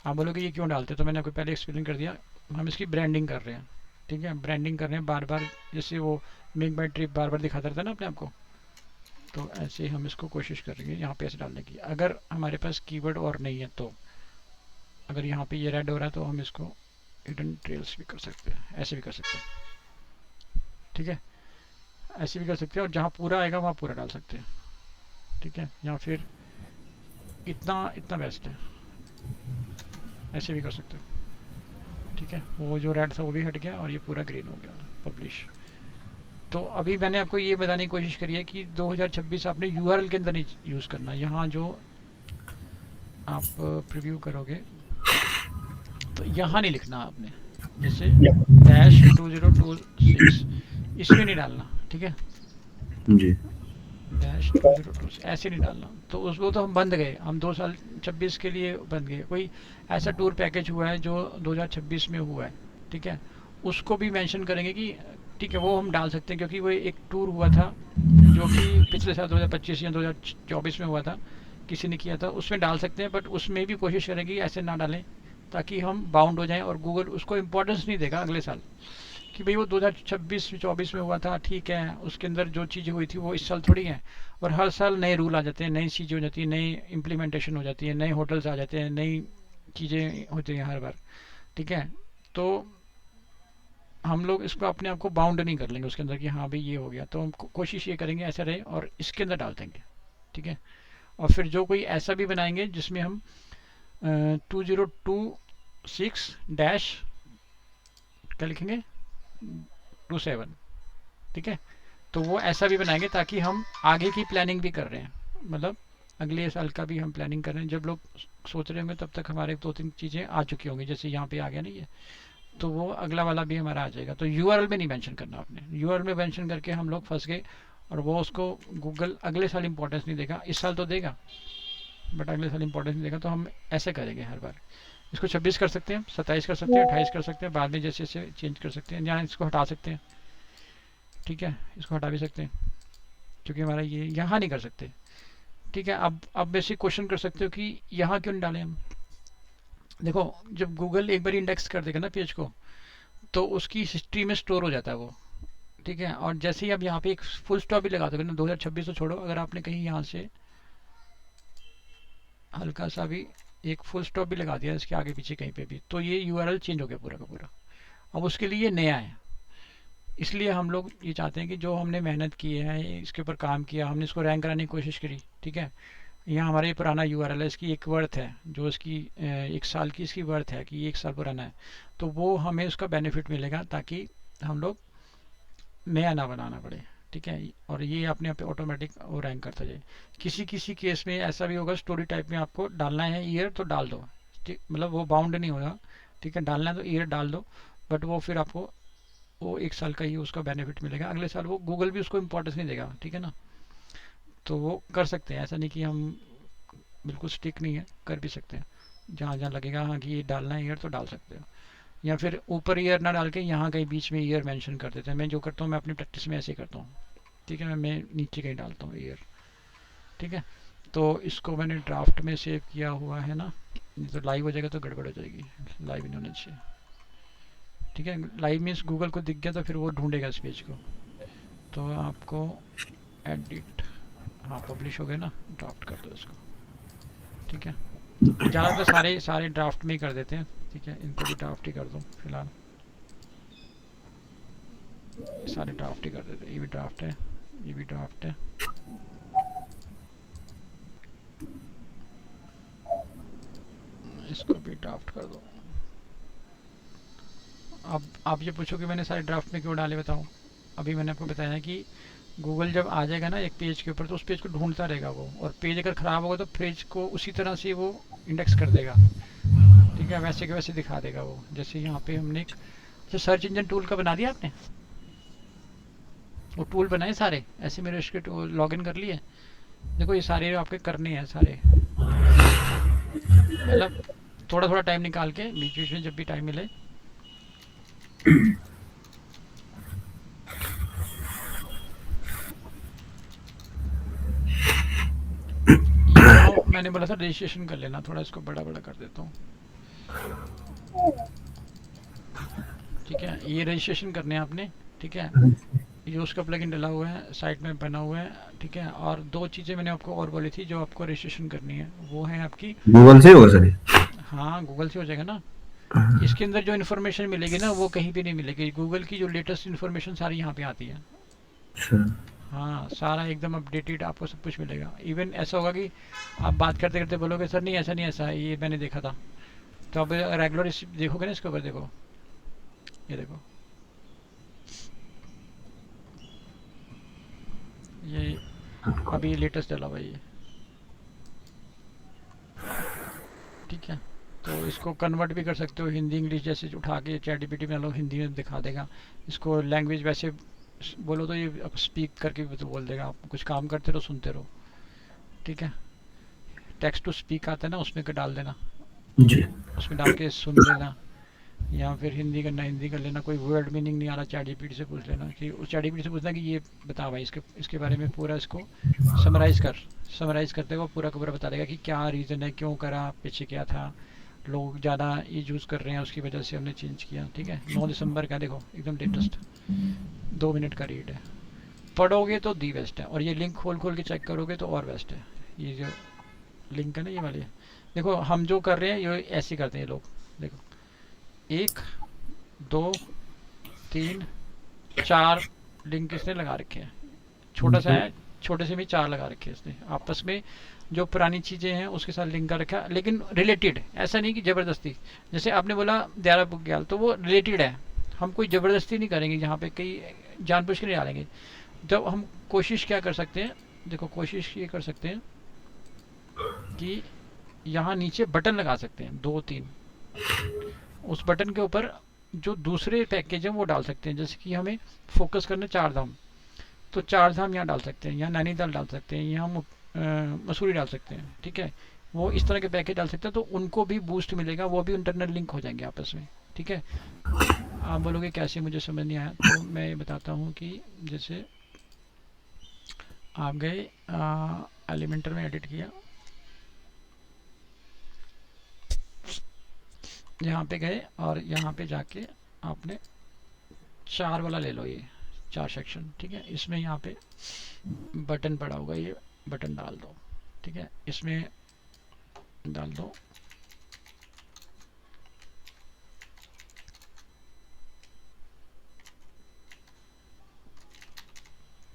आप बोलोगे ये क्यों डालते हैं, तो मैंने आपको पहले एक्सप्लेन कर दिया। हम इसकी ब्रांडिंग कर रहे हैं, ठीक है, ब्रांडिंग कर रहे हैं बार बार। जैसे वो मेक माई ट्रिप बार बार दिखाता रहता है ना अपने आप को, तो ऐसे हम इसको कोशिश करेंगे यहाँ पे ऐसे डालने की। अगर हमारे पास कीवर्ड और नहीं है तो, अगर यहाँ पे ये रेड हो रहा है तो हम इसको हिडन ट्रेल्स भी कर सकते हैं, ऐसे भी कर सकते हैं, ठीक है, ऐसे भी कर सकते हैं। और जहाँ पूरा आएगा वहाँ पूरा डाल सकते हैं, ठीक है। या फिर इतना इतना बेस्ट है, ऐसे भी कर सकते हो, ठीक है। वो जो रेड था वो भी हट गया और ये पूरा ग्रीन हो गया, पब्लिश। तो अभी मैंने आपको ये बताने की कोशिश करी है कि 2026 आपने यूआरएल के अंदर नहीं यूज़ करना। यहाँ जो आप प्रीव्यू करोगे तो यहाँ नहीं लिखना आपने, जैसे -2026 इसमें नहीं डालना, ठीक है जी। -2026 ऐसे नहीं डालना। तो उसको तो हम बंद गए, हम 2 साल 26 के लिए बंद गए। कोई ऐसा टूर पैकेज हुआ है जो 2026 में हुआ है, ठीक है, उसको भी मेंशन करेंगे कि ठीक है वो हम डाल सकते हैं, क्योंकि वो एक टूर हुआ था जो कि पिछले साल 2025 या 2024 में हुआ था, किसी ने किया था, उसमें डाल सकते हैं। बट उसमें भी कोशिश करेंगे ऐसे ना डालें ताकि हम बाउंड हो जाएं, और गूगल उसको इम्पोर्टेंस नहीं देगा अगले साल कि भाई वो 2026-24 में हुआ था, ठीक है, उसके अंदर जो चीज़ें हुई थी वो इस साल थोड़ी हैं। और हर साल नए रूल आ जाते हैं, नई चीज़ें हो जाती हैं, नई इम्प्लीमेंटेशन हो जाती है, नए होटल्स आ जाते हैं, नई चीज़ें होती हैं हर बार, ठीक है। तो हम लोग इसको अपने आप को बाउंड नहीं कर लेंगे उसके अंदर कि हाँ भाई ये हो गया। तो हम कोशिश ये करेंगे ऐसा रहे और इसके अंदर डाल देंगे, ठीक है। और फिर जो कोई ऐसा भी बनाएंगे जिसमें हम 2026 डैश क्या लिखेंगे 27, ठीक है। तो वो ऐसा भी बनाएंगे ताकि हम आगे की प्लानिंग भी कर रहे हैं, मतलब अगले साल का भी हम प्लानिंग कर रहे हैं। जब लोग सोच रहे होंगे तब तक हमारे 2-3 चीज़ें आ चुकी होंगी, जैसे यहाँ पे आ गया नहीं है, तो वो अगला वाला भी हमारा आ जाएगा। तो यूआरएल में नहीं मेंशन करना आपने, यूआरएल में मेंशन करके हम लोग फंस गए, और वो उसको गूगल अगले साल इंपॉर्टेंस नहीं देगा। इस साल तो देगा बट अगले साल इंपॉर्टेंस नहीं देगा। तो हम ऐसे करेंगे हर बार। इसको 26 कर सकते हैं, 27 कर सकते हैं, 28 कर सकते हैं, बाद में जैसे जैसे चेंज कर सकते हैं, या इसको हटा सकते हैं, ठीक है, इसको हटा भी सकते हैं क्योंकि हमारा ये यहाँ नहीं कर सकते, ठीक है। अब बेसिक क्वेश्चन कर सकते हो कि यहाँ क्यों नहीं डालें हम। देखो जब गूगल एक बार इंडेक्स कर देगा ना पेज को, तो उसकी हिस्ट्री में स्टोर हो जाता है वो, ठीक है। और जैसे ही आप यहाँ पे एक फुल स्टॉप भी लगा दोगे ना, 2026 तो छोड़ो, अगर आपने कहीं यहाँ से हल्का सा भी एक फुल स्टॉप भी लगा दिया इसके आगे पीछे कहीं पे भी, तो ये यूआरएल चेंज हो गया पूरा का पूरा। अब उसके लिए ये नया है, इसलिए हम लोग ये चाहते हैं कि जो हमने मेहनत की है, इसके ऊपर काम किया, हमने इसको रैंक कराने की कोशिश करी, ठीक है। यहाँ हमारा ये पुराना यूआरएल है, इसकी एक वर्थ है, जो इसकी 1 साल की इसकी वर्थ है कि ये 1 साल पुराना है, तो वो हमें उसका बेनिफिट मिलेगा ताकि हम लोग नया ना बनाना पड़े, ठीक है। और ये अपने आप ऑटोमेटिक वो रैंक करता जाए। किसी किसी केस में ऐसा भी होगा, स्टोरी टाइप में आपको डालना है ईयर तो डाल दो, ठीक, मतलब वो बाउंड नहीं होगा, ठीक है। डालना है तो ईयर डाल दो, बट वो फिर आपको वो 1 साल का ही उसका बेनिफिट मिलेगा। अगले साल वो गूगल भी उसको इम्पोर्टेंस नहीं देगा, ठीक है ना। तो वो कर सकते हैं, ऐसा नहीं कि हम बिल्कुल स्टिक नहीं है, कर भी सकते हैं। जहाँ जहाँ लगेगा हाँ कि ये डालना है ईयर तो डाल सकते हो, या फिर ऊपर ईयर ना डाल के यहाँ कहीं बीच में ईयर मेंशन कर देते हैं। मैं जो करता हूँ, मैं अपनी प्रैक्टिस में ऐसे ही करता हूँ, ठीक है। मैं नीचे कहीं डालता हूँ ईयर, ठीक है। तो इसको मैंने ड्राफ्ट में सेव किया हुआ है ना, नहीं तो लाइव हो जाएगा तो गड़बड़ हो जाएगी, लाइव नहीं होना चाहिए, ठीक है। लाइव मीन्स गूगल को दिख गया तो फिर वो ढूंढेगा इस पेज को। तो आपको एडिट, हाँ पब्लिश हो गया ना, ड्राफ्ट कर दो इसको, ठीक है। ज़्यादातर सारे सारे ड्राफ्ट में ही कर देते हैं, ठीक है। इनको भी ड्राफ्ट ही कर दो फिलहाल, सारे ड्राफ्ट ही कर देते हैं। ये भी ड्राफ्ट है, ये भी ड्राफ्ट है, इसको भी ड्राफ्ट कर दो। अब आप ये पूछो कि मैंने सारे ड्राफ्ट में क्यों डाले, बताऊँ। अभी मैंने आपको बताया कि गूगल जब आ जाएगा ना एक पेज के ऊपर, तो उस पेज को ढूंढता रहेगा वो, और पेज अगर ख़राब होगा तो पेज को उसी तरह से वो इंडेक्स कर देगा, ठीक है। वैसे के वैसे दिखा देगा वो। जैसे यहाँ पे हमने एक अच्छा सर्च इंजन टूल का बना दिया आपने, वो टूल बनाए सारे ऐसे, मेरे इसके लॉग इन कर लिए। देखो ये सारे आपके करने हैं सारे, मतलब थोड़ा थोड़ा टाइम निकाल के बीच बीच में जब भी टाइम मिले। यहाँ मैंने बोला था रजिस्ट्रेशन कर लेना, थोड़ा इसको बड़ा बड़ा कर देता हूँ, ठीक है। ये रजिस्ट्रेशन करने हैं आपने, ठीक है। ये उसका प्लगइन डला हुआ है, साइट में बना हुआ है, ठीक है। और 2 चीज़ें मैंने आपको और बोली थी जो आपको रजिस्ट्रेशन करनी है, वो है आपकी, गूगल से होगा सर ये? हाँ गूगल से हो जाएगा ना। इसके अंदर जो इन्फॉर्मेशन मिलेगी ना वो कहीं भी नहीं मिलेगी, गूगल की जो लेटेस्ट इन्फॉर्मेशन सारी यहाँ पे आती है। अच्छा। हाँ सारा एकदम अपडेटेड आपको सब कुछ मिलेगा। इवन ऐसा होगा कि आप बात करते करते बोलोगे सर नहीं ऐसा नहीं, ऐसा ये मैंने देखा था, तो आप रेगुलर इस देखोगे ना, इसके ऊपर देखो, ये देखो, ये अभी लेटेस्ट डला हुआ है ये, ठीक है। तो इसको कन्वर्ट भी कर सकते हो हिंदी इंग्लिश, जैसे उठा के चैट जीपीटी में लोग हिंदी में दिखा देगा। इसको लैंग्वेज वैसे बोलो तो ये स्पीक करके भी तो बोल देगा, आप कुछ काम करते रहो सुनते रहो, ठीक है। टेक्स्ट टू स्पीक आता है ना, उसमें डाल देना, जी। उसमें डाल के सुन लेना, या फिर हिंदी करना हिंदी कर लेना। कोई वर्ड मीनिंग नहीं आ रहा, चैट जीपीटी से पूछ लेना, कि उस चैट जीपीटी से पूछना कि ये बता भाई इसके बारे में पूरा इसको समराइज़ करते हुए पूरा का पूरा बता देगा कि क्या रीज़न है, क्यों करा, पीछे क्या था, लोग ज़्यादा ये यूज़ कर रहे हैं उसकी वजह से हमने चेंज किया, ठीक है। 9 दिसंबर का देखो एकदम लेटेस्ट 2 मिनट का रीड है। पढ़ोगे तो दी बेस्ट है, और ये लिंक खोल खोल के चेक करोगे तो और बेस्ट है। ये जो लिंक है ना ये वाली, देखो हम जो कर रहे हैं ये ऐसे करते हैं लोग, देखो 1 2 3 4 लिंक इसने लगा रखे हैं, छोटा सा है, छोटे से भी 4 लगा रखे हैं इसने आपस में। जो पुरानी चीज़ें हैं उसके साथ लिंक कर रखा, लेकिन रिलेटेड, ऐसा नहीं कि ज़बरदस्ती। जैसे आपने बोला दयारा बुग्याल, तो वो रिलेटेड है, हम कोई ज़बरदस्ती नहीं करेंगे यहाँ पे, कहीं जानबूझ के नहीं डालेंगे। जब हम कोशिश क्या कर सकते हैं, देखो कोशिश ये कर सकते हैं कि यहाँ नीचे बटन लगा सकते हैं 2-3, उस बटन के ऊपर जो दूसरे पैकेज हैं वो डाल सकते हैं। जैसे कि हमें फोकस करना चार धाम, तो चार धाम यहाँ डाल सकते हैं, यहाँ नैनीताल डाल सकते हैं, यहाँ मसूरी डाल सकते हैं, ठीक है। वो इस तरह के पैकेज डाल सकते हैं, तो उनको भी बूस्ट मिलेगा, वो भी इंटरनल लिंक हो जाएंगे आपस में, ठीक है। आप बोलोगे कैसे, मुझे समझ नहीं आया, तो मैं ये बताता हूँ कि जैसे आप गए एलिमेंटर में, एडिट किया, यहाँ पे गए और यहाँ पे जाके आपने चार वाला ले लो, ये चार सेक्शन, ठीक है। इसमें यहाँ पे बटन पड़ा होगा, ये बटन डाल दो, ठीक है, इसमें डाल दो,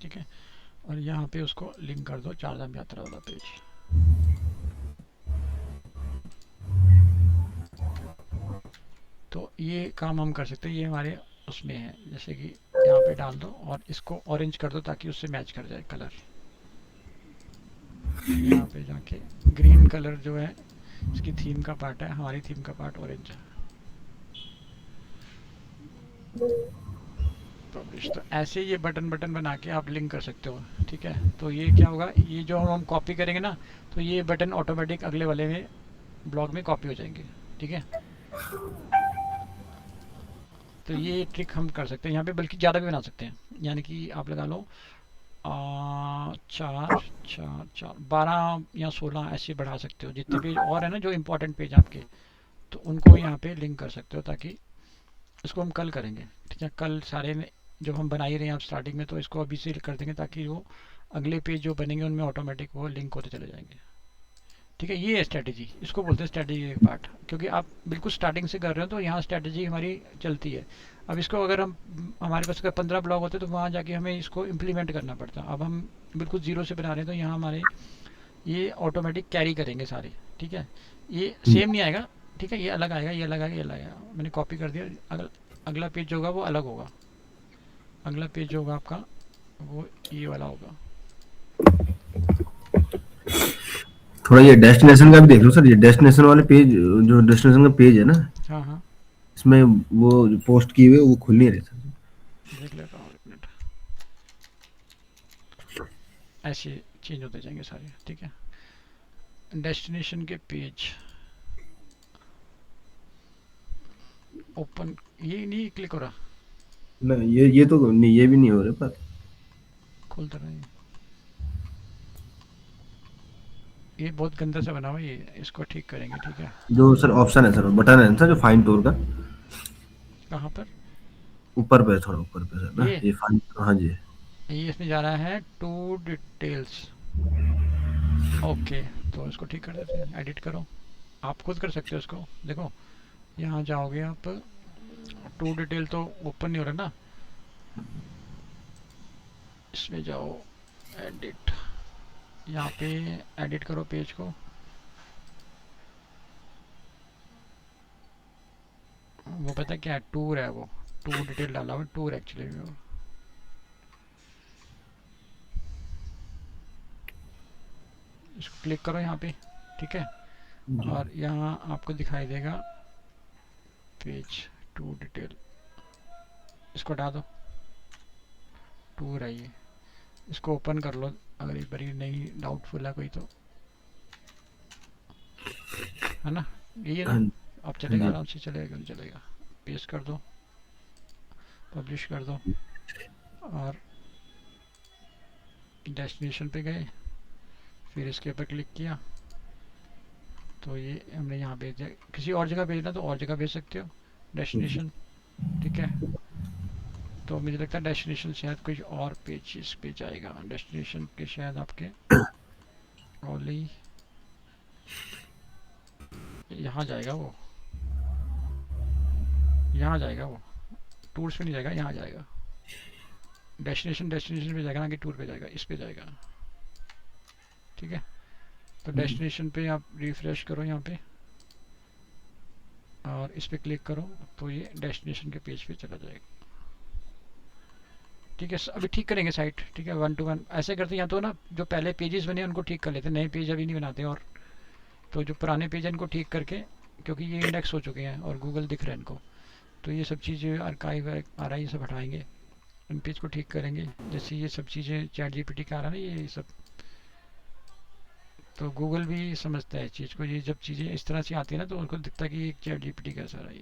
ठीक है। और यहाँ पे उसको लिंक कर दो चार धाम यात्रा वाला पेज। तो ये काम हम कर सकते हैं, ये हमारे उसमें है। जैसे कि यहाँ पे डाल दो और इसको ऑरेंज कर दो ताकि उससे मैच कर जाए कलर। यहाँ पे जाके ग्रीन कलर जो है इसकी थीम का पार्ट है, हमारी थीम का पार्ट ऑरेंज है। पब्लिश, तो ऐसे ये बटन बटन बना के आप लिंक कर सकते हो, ठीक है। तो ये क्या होगा, ये जो हम कॉपी करेंगे ना, तो ये बटन ऑटोमेटिक अगले वाले में ब्लॉग में कॉपी हो जाएंगे, ठीक है। तो ये ट्रिक हम कर सकते हैं यहाँ पे, बल्कि ज़्यादा भी बना सकते हैं। यानी कि आप लगा लो चार चार चार 12 या 16 ऐसे बढ़ा सकते हो, जितने पेज और है ना जो इम्पोर्टेंट पेज आपके, तो उनको यहाँ पे लिंक कर सकते हो, ताकि इसको हम कल करेंगे, ठीक है। कल सारे में जब हम बना ही रहे हैं आप स्टार्टिंग में, तो इसको अभी से कर देंगे ताकि वो अगले पेज जो बनेंगे उनमें ऑटोमेटिक वो लिंक होते चले जाएंगे, ठीक है। ये है स्ट्रेटेजी, इसको बोलते हैं स्ट्रेटेजी एक पार्ट, क्योंकि आप बिल्कुल स्टार्टिंग से कर रहे हो तो यहाँ स्ट्रेटेजी हमारी चलती है। अब इसको अगर हम, हमारे पास अगर 15 ब्लॉग होते तो वहाँ जाके हमें इसको इम्प्लीमेंट करना पड़ता। अब हम बिल्कुल ज़ीरो से बना रहे हैं, तो यहाँ हमारे ये ऑटोमेटिक कैरी करेंगे सारे, ठीक है। ये सेम नहीं आएगा, ठीक है, ये अलग आएगा, ये अलग आएगा, ये अलग आएगा। मैंने कॉपी कर दिया, अगला पेज जो होगा वो अलग होगा, अगला पेज जो होगा आपका वो ये वाला होगा। थोड़ा ये डेस्टिनेशन का भी देख लो सर, ये डेस्टिनेशन वाले पेज, जो डेस्टिनेशन का पेज है ना, हाँ हाँ, इसमें वो पोस्ट किए हुए वो खुल नहीं रहे सर। देख लेता हूँ एक मिनट। ऐसे चेंज होते जाएंगे सारे, ठीक है। डेस्टिनेशन के पेज ओपन, ये नहीं क्लिक हो रहा, ना ये तो नहीं, ये भी नहीं हो रहे पर खुलता नहीं। ये बहुत गंदा सा बना हुआ है, ये इसको ठीक करेंगे, ठीक है। जो सर ऑप्शन है सर, बटन है सर जो फाइंड टूल का, कहाँ पर, ऊपर पे, थोड़ा ऊपर पे सर ना, ये ये फाइंड, हाँ जी। ये इसमें जा रहा है टू डिटेल्स, ओके। तो इसको ठीक कर देते हैं, एडिट करो, आप खुद कर सकते हो इसको। देखो यहाँ जाओगे आप, टू डिटेल तो ओपन नहीं हो रहा ना, इसमें जाओ एडिट, यहाँ पे एडिट करो पेज को, वो पता क्या है, टूर है, वो टू डिटेल डाला हुआ, टूर एक्चुअली में वो। इसको क्लिक करो यहाँ पे, ठीक है। और यहाँ आपको दिखाई देगा पेज टू डिटेल, इसको हटा दो, टूर है ये, इसको ओपन कर लो अगर एक बार नहीं डाउटफुल है कोई तो, है ना, ये ना। अब चलेगा, आराम से चलेगा, क्यों नहीं चलेगा। पेस्ट कर दो, पब्लिश कर दो, और डेस्टिनेशन पे गए, फिर इसके ऊपर क्लिक किया, तो ये हमने यहाँ भेज दिया। किसी और जगह भेजना तो और जगह भेज सकते हो डेस्टिनेशन, ठीक है। तो मुझे लगता है डेस्टिनेशन शायद कुछ और पेज इस पे जाएगा, डेस्टिनेशन के शायद आपके ओनली यहाँ जाएगा, वो यहाँ जाएगा, वो टूर्स पे नहीं जाएगा, यहाँ जाएगा। डेस्टिनेशन पे जाएगा ना कि टूर पे जाएगा, इस पे जाएगा, ठीक है। तो डेस्टिनेशन पे आप रिफ्रेश करो यहाँ पे और इस पर क्लिक करो तो ये डेस्टिनेशन के पेज पे चला जाएगा। ठीक है, अभी ठीक करेंगे साइट। ठीक है, 1 to 1 ऐसे करते हैं, या तो ना जो पहले पेजेस बने हैं उनको ठीक कर लेते हैं, नए पेज अभी नहीं बनाते। और तो जो पुराने पेज हैं इनको ठीक करके, क्योंकि ये इंडेक्स हो चुके हैं और गूगल दिख रहा है इनको, तो ये सब चीज़ें आर्काइव आ रहा है, ये सब हटाएंगे, इन पेज को ठीक करेंगे। जैसे ये सब चीज़ें चैट जीपीटी का आ रहा है ना, ये सब तो गूगल भी समझता है इस चीज़ को। ये जब चीज़ें इस तरह से आती है ना तो उनको दिखता है कि ये चैट जीपीटी का असर है।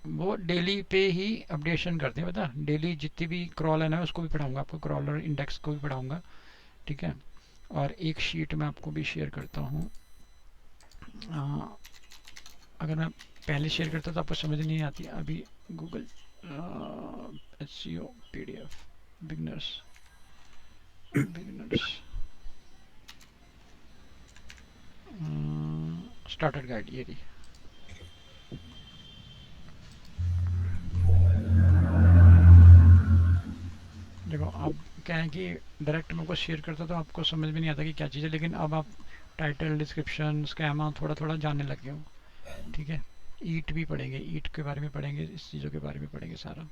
वो डेली पे ही अपडेशन करते हैं, पता, डेली जितनी भी क्रॉल है ना उसको भी पढ़ाऊंगा आपको, क्रॉलर इंडेक्स को भी पढ़ाऊंगा। ठीक है, और एक शीट मैं आपको भी शेयर करता हूँ। अगर मैं पहले शेयर करता तो आपको समझ नहीं आती। अभी Google SEO PDF beginners beginners starter guide, ये रही। देखो अब क्या है कि डायरेक्ट मैं को शेयर करता तो आपको समझ में नहीं आता कि क्या चीज़ है, लेकिन अब आप टाइटल, डिस्क्रिप्शन, स्कैमा थोड़ा थोड़ा जानने लगे हो। ठीक है, ईट भी पढ़ेंगे, ईट के बारे में पढ़ेंगे, इस चीज़ों के बारे में पढ़ेंगे सारा।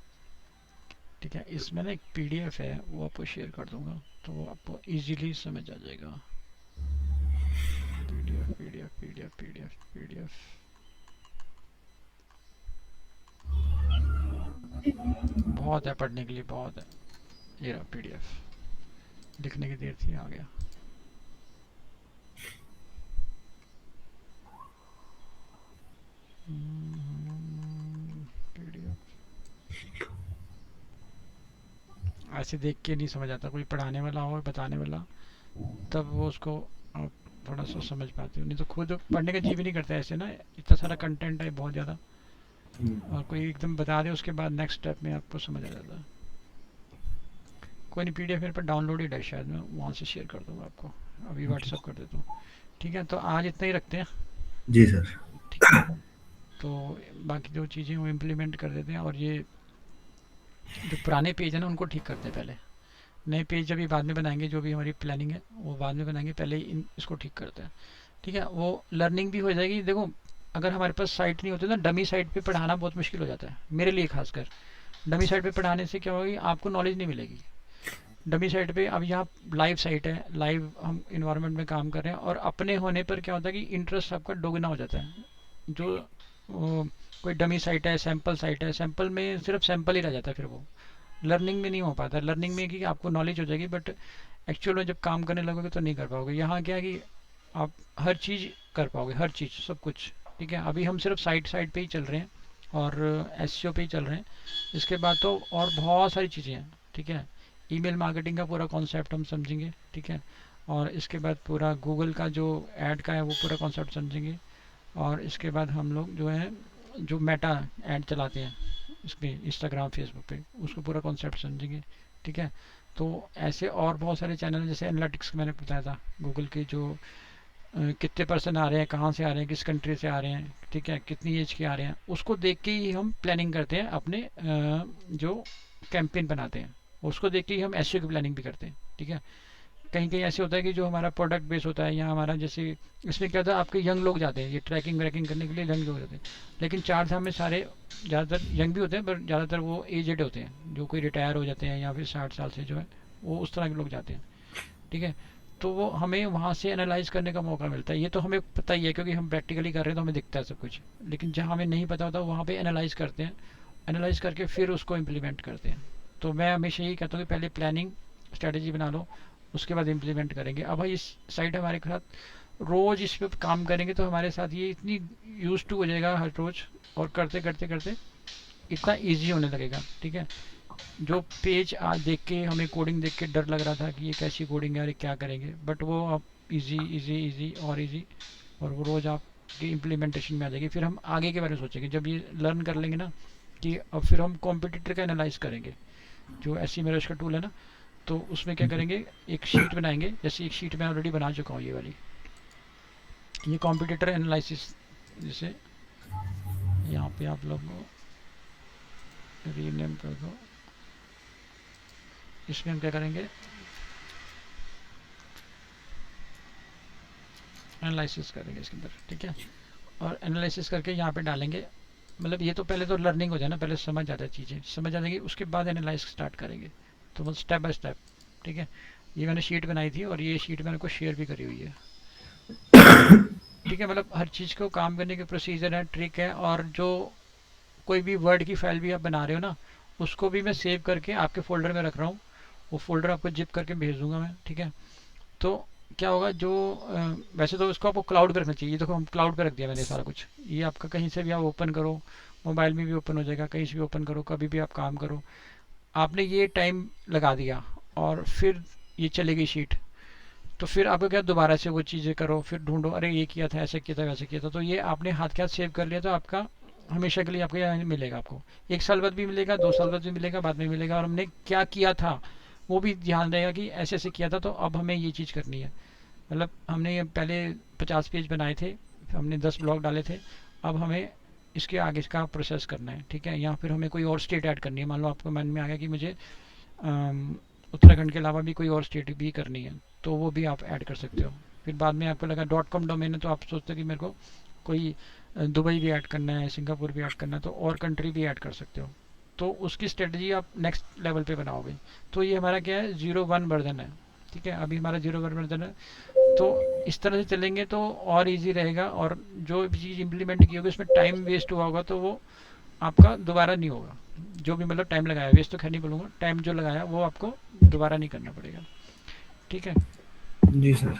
ठीक है, इसमें ना एक पीडीएफ है वो आपको शेयर कर दूंगा तो वो आपको इजीली समझ आ जाएगा। PDF PDF PDF PDF PDF बहुत है पढ़ने के लिए, बहुत है। ये रहा पीडीएफ, लिखने की देर थी, आ गया। पीडीएफ ऐसे देख के नहीं समझ आता, कोई पढ़ाने वाला हो, बताने वाला, तब वो उसको आप थोड़ा सा समझ पाते हो, नहीं तो खुद पढ़ने का जी भी नहीं करता ऐसे ना, इतना सारा कंटेंट है बहुत ज़्यादा, और कोई एकदम बता दे उसके बाद नेक्स्ट स्टेप में आपको समझ आ जाता है। कोई नहीं, पीडीएफ मेरे पर डाउनलोड ही है शायद, मैं वहाँ से शेयर कर दूँगा आपको, अभी व्हाट्सअप कर देता हूँ। ठीक है, तो आज इतना ही रखते हैं। जी सर। ठीक है, तो बाकी जो चीज़ें वो इम्प्लीमेंट कर देते हैं, और ये जो पुराने पेज है ना उनको ठीक करते हैं पहले। नए पेज अभी बाद में बनाएंगे, जो भी हमारी प्लानिंग है वो बाद में बनाएंगे, पहले इसको ठीक करते हैं। ठीक है, वो लर्निंग भी हो जाएगी। देखो अगर हमारे पास साइट नहीं होती ना, डमी साइट पे पढ़ाना बहुत मुश्किल हो जाता है मेरे लिए खासकर। डमी साइट पे पढ़ाने से क्या होगी, आपको नॉलेज नहीं मिलेगी। डमी साइट पे अब यहाँ लाइव साइट है, लाइव हम इन्वायरमेंट में काम कर रहे हैं, और अपने होने पर क्या होता है कि इंटरेस्ट आपका दोगुना हो जाता है। जो कोई डमी साइट है, सैंपल साइट है, सैंपल में सिर्फ सैंपल ही रह जाता है, फिर वो लर्निंग में नहीं हो पाता। लर्निंग में कि आपको नॉलेज हो जाएगी, बट एक्चुअल में जब काम करने लगोगे तो नहीं कर पाओगे। यहाँ क्या है कि आप हर चीज़ कर पाओगे, हर चीज़, सब कुछ। ठीक है, अभी हम सिर्फ साइट साइट पे ही चल रहे हैं और एसईओ पे ही चल रहे हैं। इसके बाद तो और बहुत सारी चीज़ें हैं। ठीक है, ईमेल मार्केटिंग का पूरा कॉन्सेप्ट हम समझेंगे। ठीक है, और इसके बाद पूरा गूगल का जो ऐड का है वो पूरा कॉन्सेप्ट समझेंगे। और इसके बाद हम लोग जो है जो मेटा ऐड चलाते हैं इस पर, इंस्टाग्राम, फेसबुक पे, उसको पूरा कॉन्सेप्ट समझेंगे। ठीक है, तो ऐसे और बहुत सारे चैनल हैं, जैसे एनालिटिक्स मैंने बताया था, गूगल के जो कितने पर्सन आ रहे हैं, कहाँ से आ रहे हैं, किस कंट्री से आ रहे हैं, ठीक है, कितनी एज के आ रहे हैं, उसको देख के ही हम प्लानिंग करते हैं अपने जो कैंपेन बनाते हैं, उसको देख के ही हम एसईओ की प्लानिंग भी करते हैं। ठीक है, कहीं कहीं ऐसे होता है कि जो हमारा प्रोडक्ट बेस होता है या हमारा, जैसे इसमें क्या होता है, आपके यंग लोग जाते हैं ये ट्रैकिंग व्रैकिंग करने के लिए, यंग लोग जाते हैं। लेकिन चार धाम में सारे ज़्यादातर यंग भी होते हैं, पर ज़्यादातर वो एजेड होते हैं, जो कोई रिटायर हो जाते हैं या फिर 60 साल से जो है, वो उस तरह के लोग जाते हैं। ठीक है, तो वो हमें वहाँ से एनालाइज करने का मौका मिलता है। ये तो हमें पता ही है क्योंकि हम प्रैक्टिकली कर रहे हैं तो हमें दिखता है सब कुछ, लेकिन जहाँ हमें नहीं पता होता वहाँ पे एनालाइज करते हैं, एनालाइज करके फिर उसको इम्प्लीमेंट करते हैं। तो मैं हमेशा यही कहता हूँ कि पहले प्लानिंग स्ट्रेटेजी बना लो, उसके बाद इम्प्लीमेंट करेंगे। अब भाई इस साइड हमारे साथ रोज़ इस पर काम करेंगे तो हमारे साथ ये इतनी यूज टू हो जाएगा हर रोज़, और करते करते करते इतना ईजी होने लगेगा। ठीक है, जो पेज आज देख के हमें कोडिंग देख के डर लग रहा था कि ये कैसी कोडिंग है और ये क्या करेंगे, बट वो अब इजी इजी इजी और इजी, और वो रोज़ आपकी इम्प्लीमेंटेशन में आ जाएगी। फिर हम आगे के बारे में सोचेंगे जब ये लर्न कर लेंगे ना, कि अब फिर हम कॉम्पिटिटर का एनालाइज करेंगे। जो एस सी मेरश का टूल है ना, तो उसमें क्या करेंगे, एक शीट बनाएंगे, जैसे एक शीट मैं ऑलरेडी बना चुका हूँ ये वाली, ये कॉम्पिटिटर एनालिसिस। जैसे यहाँ पे आप लोग रीनेम कर दो, इसमें हम क्या करेंगे, एनालिसिस करेंगे इसके अंदर, ठीक है। और एनालिसिस करके यहाँ पे डालेंगे, मतलब ये तो पहले तो लर्निंग हो जाए ना, पहले समझ जाता है चीज़ें, समझ आ जाएगी, उसके बाद एनालाइज स्टार्ट करेंगे। तो बस स्टेप बाय स्टेप, ठीक है। ये मैंने शीट बनाई थी और ये शीट मैंने को शेयर भी करी हुई है, ठीक है। मतलब हर चीज़ को काम करने के प्रोसीजर है, ट्रिक है। और जो कोई भी वर्ड की फाइल भी आप बना रहे हो ना, उसको भी मैं सेव करके आपके फोल्डर में रख रहा हूँ। वो फोल्डर आपको जिप करके भेज दूंगा मैं, ठीक है। तो क्या होगा, जो वैसे तो इसको आपको क्लाउड पे रखना चाहिए। ये देखो हम क्लाउड पे रख दिया मैंने सारा कुछ। ये आपका कहीं से भी आप ओपन करो, मोबाइल में भी ओपन हो जाएगा, कहीं से भी ओपन करो, कभी भी आप काम करो। आपने ये टाइम लगा दिया और फिर ये चलेगी शीट, तो फिर आपको क्या दोबारा से वो चीज़ें करो, फिर ढूंढो, अरे ये किया था, ऐसे किया था, वैसे किया था। तो ये आपने हाथ के हाथ सेव कर लिया तो आपका हमेशा के लिए आपको यहाँ मिलेगा। आपको 1 साल बाद भी मिलेगा, 2 साल बाद भी मिलेगा, बाद में मिलेगा। और हमने क्या किया था वो भी ध्यान रहेगा कि ऐसे ऐसे किया था, तो अब हमें ये चीज़ करनी है। मतलब हमने ये पहले 50 पेज बनाए थे, हमने 10 ब्लॉक डाले थे, अब हमें इसके आगे का प्रोसेस करना है, ठीक है। या फिर हमें कोई और स्टेट ऐड करनी है। मान लो आपको मन में आ गया कि मुझे उत्तराखंड के अलावा भी कोई और स्टेट भी करनी है, तो वो भी आप ऐड कर सकते हो। फिर बाद में आपको लगा .com डोमेन है, तो आप सोचते हो कि मेरे को कोई दुबई भी ऐड करना है, सिंगापुर भी ऐड करना है, तो और कंट्री भी ऐड कर सकते हो। तो उसकी स्ट्रेटजी आप नेक्स्ट लेवल पे बनाओगे। तो ये हमारा क्या है, 0-1 वर्जन है, ठीक है। अभी हमारा 0-1 वर्जन है। तो इस तरह से चलेंगे तो और इजी रहेगा। और जो भी चीज़ इम्प्लीमेंट की होगी उसमें टाइम वेस्ट हुआ होगा तो वो आपका दोबारा नहीं होगा। जो भी मतलब टाइम लगाया, वेस्ट तो खैर नहीं बोलूँगा, टाइम जो लगाया वो आपको दोबारा नहीं करना पड़ेगा, ठीक है। जी सर।